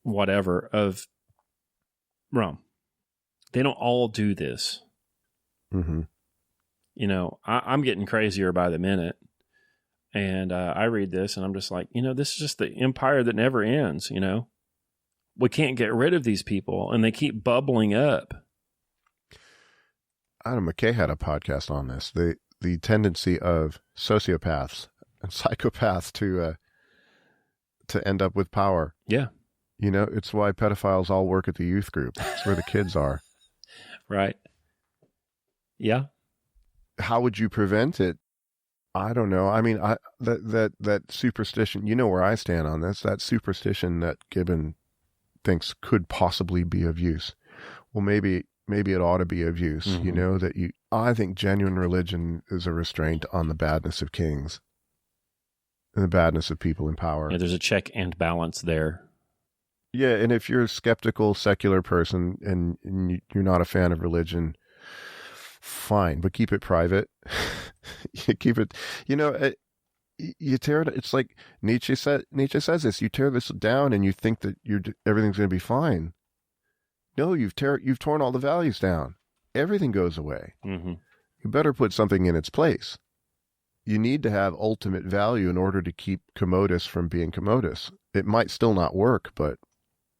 whatever, of Rome. They don't all do this. Mm-hmm. I'm getting crazier by the minute. And I read this and I'm just like, this is just the empire that never ends, We can't get rid of these people and they keep bubbling up. Adam McKay had a podcast on this. The tendency of sociopaths and psychopaths to end up with power. Yeah. It's why pedophiles all work at the youth group. It's where the kids are. Right. Yeah. How would you prevent it? I don't know. I mean, that superstition, where I stand on this, that superstition that Gibbon thinks could possibly be of use. Well, maybe it ought to be of use, mm-hmm. I think genuine religion is a restraint on the badness of kings and the badness of people in power. Yeah, there's a check and balance there. Yeah, and if you're a skeptical, secular person and you're not a fan of religion, fine, but keep it private. You keep it, you tear it. It's like Nietzsche says this. You tear this down and you think that everything's going to be fine. No, you've torn all the values down. Everything goes away. Mm-hmm. You better put something in its place. You need to have ultimate value in order to keep Commodus from being Commodus. It might still not work, but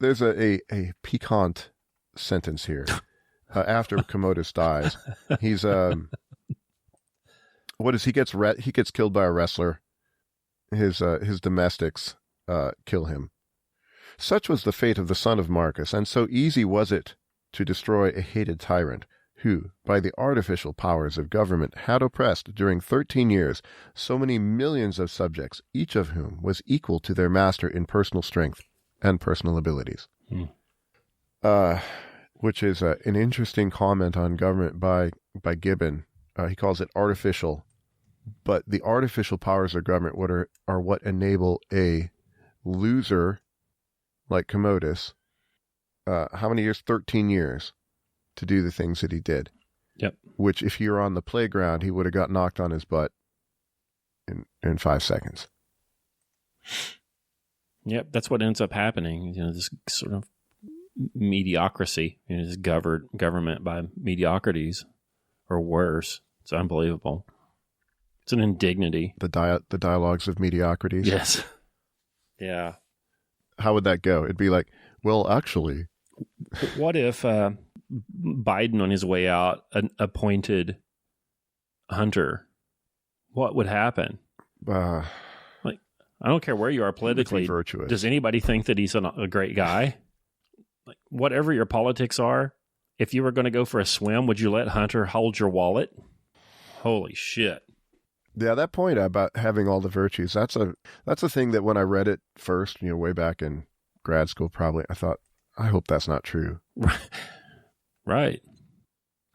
there's a piquant sentence here. After Commodus dies, he's he gets killed by a wrestler. His domestics kill him. Such was the fate of the son of Marcus, and so easy was it to destroy a hated tyrant, who, by the artificial powers of government, had oppressed during 13 years so many millions of subjects, each of whom was equal to their master in personal strength and personal abilities. Which is an interesting comment on government by Gibbon. He calls it artificial, but the artificial powers of government are what enable a loser like Commodus, how many years? 13 years to do the things that he did. Yep. Which, if he were on the playground, he would have got knocked on his butt in 5 seconds. Yep, that's what ends up happening. This sort of mediocrity, this government by mediocrities, or worse. It's unbelievable. It's an indignity. The dialogues of mediocrities. Yes. Yeah. How would that go? It'd be like, well, actually. What if Biden on his way out appointed Hunter? What would happen? I don't care where you are politically. Virtuous. Does anybody think that he's a great guy? Like, whatever your politics are, if you were going to go for a swim, would you let Hunter hold your wallet? Holy shit. Yeah, that point about having all the virtues, that's a thing that when I read it first, way back in grad school, probably, I thought, I hope that's not true. Right.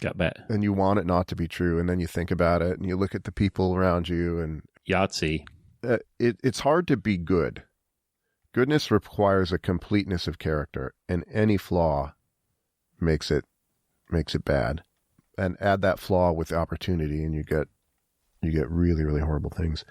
Got bet. And you want it not to be true, and then you think about it, and you look at the people around you, and Yahtzee. It's hard to be good. Goodness requires a completeness of character, and any flaw makes it bad. And add that flaw with opportunity, and you get really, really horrible things.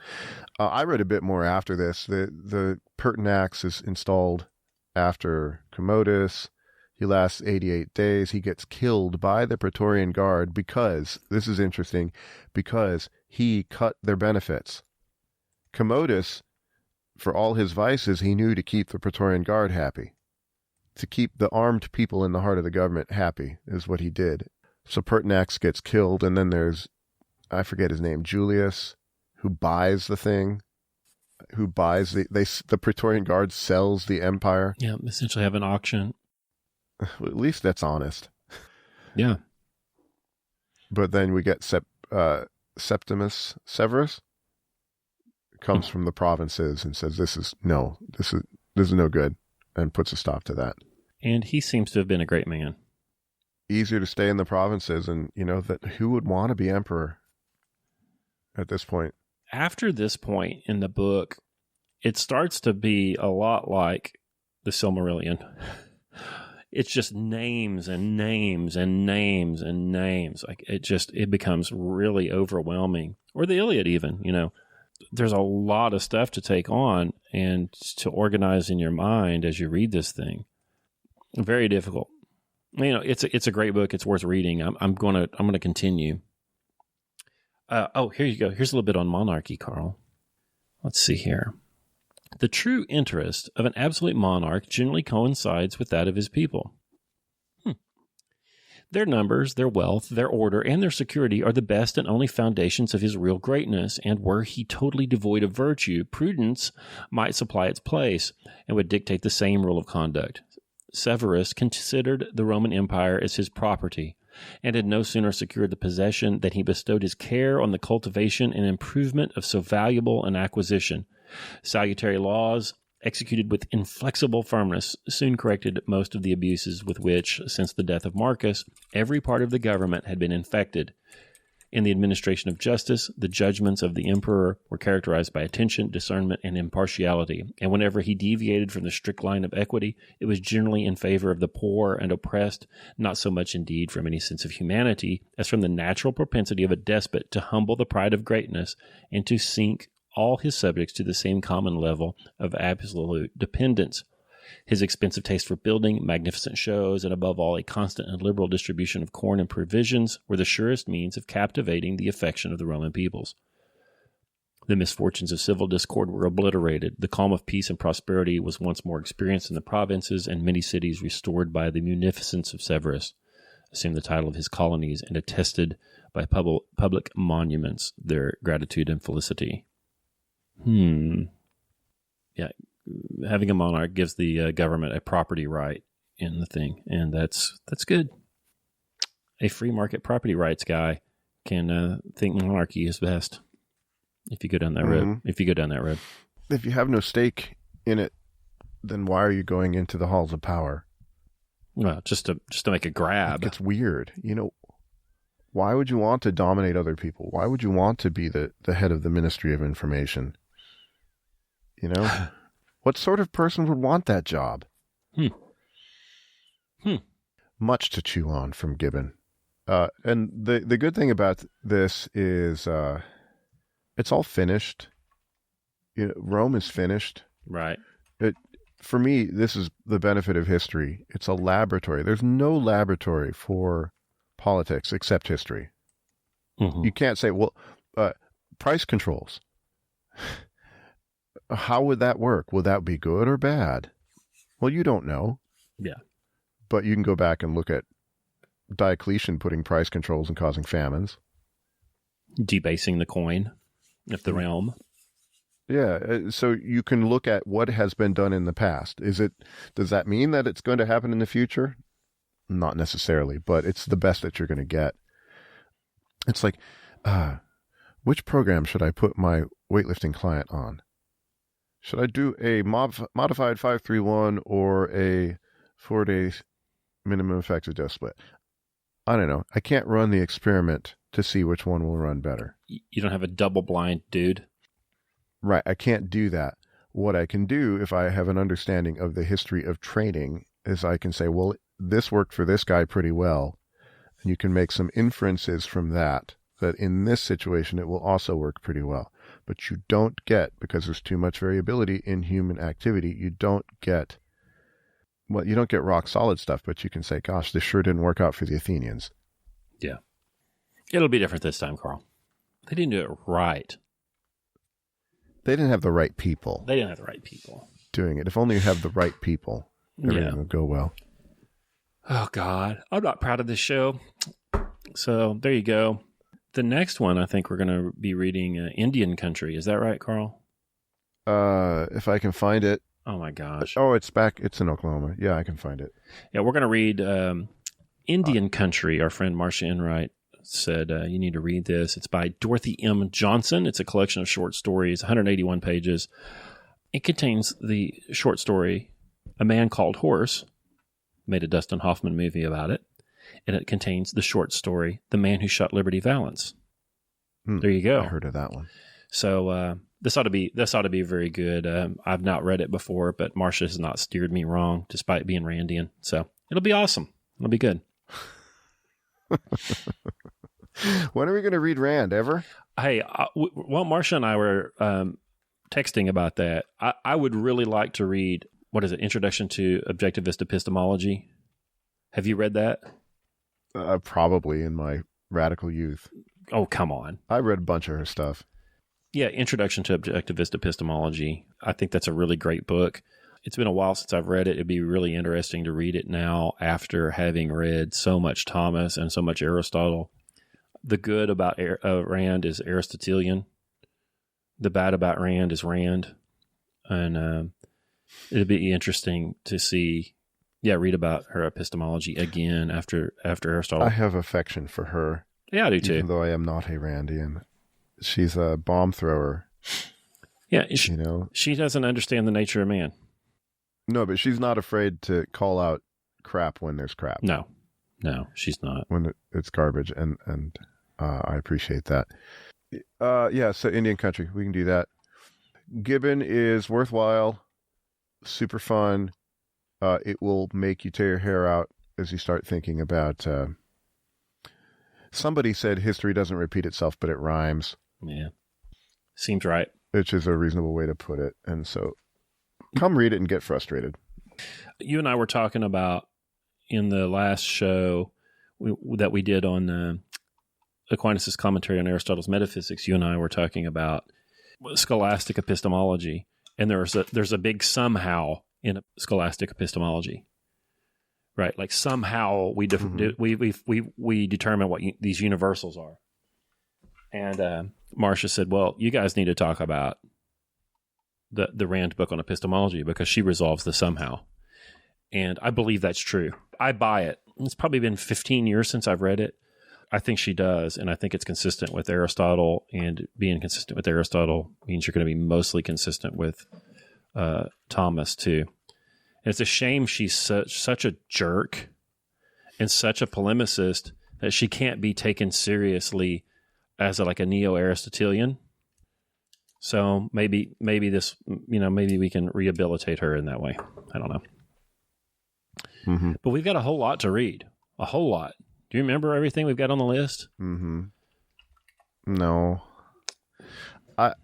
I read a bit more after this. The Pertinax is installed after Commodus. He lasts 88 days. He gets killed by the Praetorian Guard because, this is interesting, because he cut their benefits. Commodus, for all his vices, he knew to keep the Praetorian Guard happy. To keep the armed people in the heart of the government happy is what he did. So Pertinax gets killed, and then there's, I forget his name, Julius, who buys the thing, the Praetorian Guard sells the empire. Yeah, essentially have an auction. At least that's honest. Yeah. But then we get Septimus Severus, comes from the provinces and says, this is no good, and puts a stop to that. And he seems to have been a great man. Easier to stay in the provinces, and that who would want to be emperor at this point? After this point in the book, it starts to be a lot like the Silmarillion. It's just names and names and names and names. Like it becomes really overwhelming. Or the Iliad even, There's a lot of stuff to take on and to organize in your mind as you read this thing. Very difficult. It's a great book. It's worth reading. I'm going to continue. Here you go. Here's a little bit on monarchy, Karl. Let's see here. The true interest of an absolute monarch generally coincides with that of his people. Their numbers, their wealth, their order, and their security are the best and only foundations of his real greatness, and were he totally devoid of virtue, prudence might supply its place, and would dictate the same rule of conduct. Severus considered the Roman Empire as his property, and had no sooner secured the possession than he bestowed his care on the cultivation and improvement of so valuable an acquisition. Salutary laws, executed with inflexible firmness, soon corrected most of the abuses with which, since the death of Marcus, every part of the government had been infected. In the administration of justice, the judgments of the emperor were characterized by attention, discernment, and impartiality, and whenever he deviated from the strict line of equity, it was generally in favor of the poor and oppressed, not so much indeed from any sense of humanity as from the natural propensity of a despot to humble the pride of greatness and to sink all his subjects to the same common level of absolute dependence. His expensive taste for building, magnificent shows, and above all a constant and liberal distribution of corn and provisions were the surest means of captivating the affection of the Roman peoples. The misfortunes of civil discord were obliterated. The calm of peace and prosperity was once more experienced in the provinces, and many cities restored by the munificence of Severus assumed the title of his colonies and attested by public monuments their gratitude and felicity. Yeah, having a monarch gives the government a property right in the thing, and that's good. A free market property rights guy can think monarchy is best if you go down that road. If you have no stake in it, then why are you going into the halls of power? Well, just to make a grab. It's weird, Why would you want to dominate other people? Why would you want to be the head of the Ministry of Information? What sort of person would want that job? Much to chew on from Gibbon. And the good thing about this is it's all finished. Rome is finished. Right. For me, this is the benefit of history. It's a laboratory. There's no laboratory for politics except history. Mm-hmm. You can't say, well, price controls. How would that work? Will that be good or bad? Well, you don't know. Yeah. But you can go back and look at Diocletian putting price controls and causing famines. Debasing the coin of the realm. Yeah, so you can look at what has been done in the past. Does that mean that it's going to happen in the future? Not necessarily, but it's the best that you're going to get. It's like, which program should I put my weightlifting client on? Should I do a modified 5-3-1 or a 4-day minimum effective dose split? I don't know. I can't run the experiment to see which one will run better. You don't have a double blind dude? Right. I can't do that. What I can do, if I have an understanding of the history of training, is I can say, well, this worked for this guy pretty well. And you can make some inferences from that in this situation, it will also work pretty well. But you don't get, because there's too much variability in human activity, you don't get rock solid stuff, but you can say, gosh, this sure didn't work out for the Athenians. Yeah. It'll be different this time, Karl. They didn't do it right. They didn't have the right people. They didn't have the right people doing it. If only you have the right people, everything will go well. Oh, God. I'm not proud of this show. So there you go. The next one, I think we're going to be reading Indian Country. Is that right, Karl? If I can find it. Oh, my gosh. Oh, it's back. It's in Oklahoma. Yeah, I can find it. Yeah, we're going to read Indian Country. Our friend Marcia Enright said, you need to read this. It's by Dorothy M. Johnson. It's a collection of short stories, 181 pages. It contains the short story, A Man Called Horse, made a Dustin Hoffman movie about it. And it contains the short story, The Man Who Shot Liberty Valance. There you go. I heard of that one. So this ought to be very good. I've not read it before, but Marcia has not steered me wrong, despite being Randian. So it'll be awesome. It'll be good. When are we going to read Rand? Ever? Hey, while Marcia and I were texting about that, I would really like to read, what is it, Introduction to Objectivist Epistemology. Have you read that? Probably in my radical youth. Oh, come on. I read a bunch of her stuff. Yeah, Introduction to Objectivist Epistemology. I think that's a really great book. It's been a while since I've read it. It'd be really interesting to read it now after having read so much Thomas and so much Aristotle. The good about Rand is Aristotelian. The bad about Rand is Rand. And it'd be interesting to see, read about her epistemology again after Aristotle. I have affection for her. Yeah, I do too. Even though I am not a Randian. She's a bomb thrower. Yeah, she doesn't understand the nature of man. No, but she's not afraid to call out crap when there's crap. No, she's not. When it's garbage, and I appreciate that. So Indian Country, we can do that. Gibbon is worthwhile, super fun. It will make you tear your hair out as you start thinking about... somebody said history doesn't repeat itself, but it rhymes. Yeah, seems right. Which is a reasonable way to put it. And so come read it and get frustrated. You and I were talking about in the last show that we did on Aquinas' commentary on Aristotle's metaphysics. You and I were talking about scholastic epistemology, and there's a big somehow in scholastic epistemology, right? Like somehow we determine what these universals are. And Marcia said, "Well, you guys need to talk about the Rand book on epistemology because she resolves the somehow." And I believe that's true. I buy it. It's probably been 15 years since I've read it. I think she does, and I think it's consistent with Aristotle, and being consistent with Aristotle means you're going to be mostly consistent with Thomas, too. And it's a shame she's such a jerk and such a polemicist that she can't be taken seriously as a neo-Aristotelian. So maybe this, maybe we can rehabilitate her in that way. I don't know. Mm-hmm. But we've got a whole lot to read. A whole lot. Do you remember everything we've got on the list? Mm-hmm. No.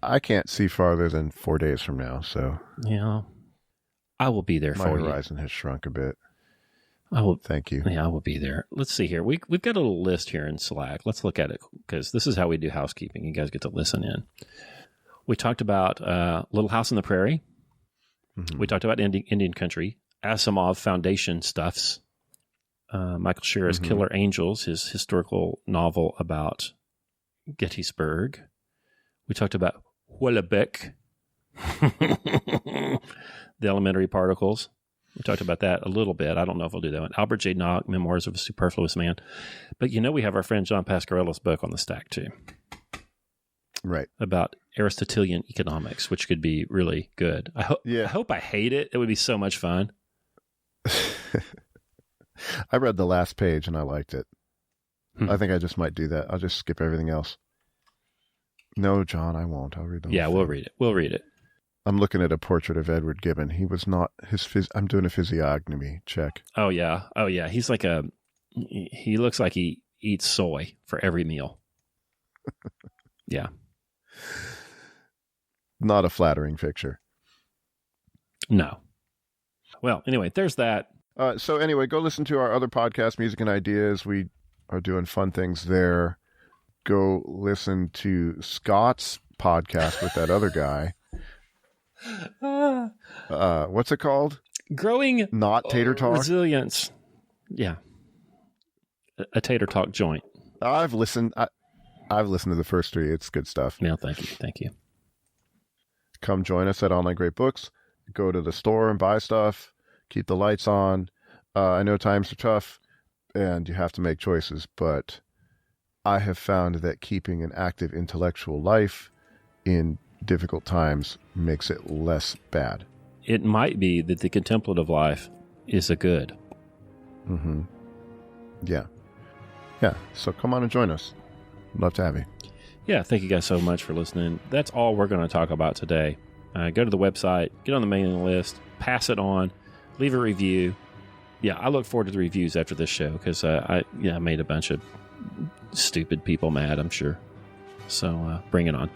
I can't see farther than 4 days from now, so... Yeah. I will be there my for you. My horizon has shrunk a bit. I will. Thank you. Yeah, I will be there. Let's see here. We've got a little list here in Slack. Let's look at it, because this is how we do housekeeping. You guys get to listen in. We talked about Little House on the Prairie. Mm-hmm. We talked about Indian Country. Asimov Foundation stuffs. Michael Shearer's Killer Angels, his historical novel about Gettysburg. We talked about Huelebec, the elementary particles. We talked about that a little bit. I don't know if we'll do that one. Albert J. Nock, Memoirs of a Superfluous Man. But we have our friend John Pasquarello's book on the stack too. Right. About Aristotelian economics, which could be really good. I hope I hate it. It would be so much fun. I read the last page and I liked it. I think I just might do that. I'll just skip everything else. No, John, I won't. I'll read the whole thing. We'll read it. We'll read it. I'm looking at a portrait of Edward Gibbon. He was not I'm doing a physiognomy check. Oh yeah. He's like he looks like he eats soy for every meal. Yeah. Not a flattering picture. No. Well, anyway, there's that. So anyway, go listen to our other podcast, Music and Ideas. We are doing fun things there. Go listen to Scott's podcast with that other guy. What's it called? Growing Not Tater Talk? Resilience. Yeah. A Tater Talk joint. I've listened to the first 3. It's good stuff. Yeah, thank you. Come join us at Online Great Books. Go to the store and buy stuff. Keep the lights on. I know times are tough and you have to make choices, but I have found that keeping an active intellectual life in difficult times makes it less bad. It might be that the contemplative life is a good. Mm-hmm. Yeah. So come on and join us. Love to have you. Yeah, thank you guys so much for listening. That's all we're going to talk about today. Go to the website, get on the mailing list, pass it on, leave a review. Yeah, I look forward to the reviews after this show because I made a bunch of stupid people mad, I'm sure. So bring it on.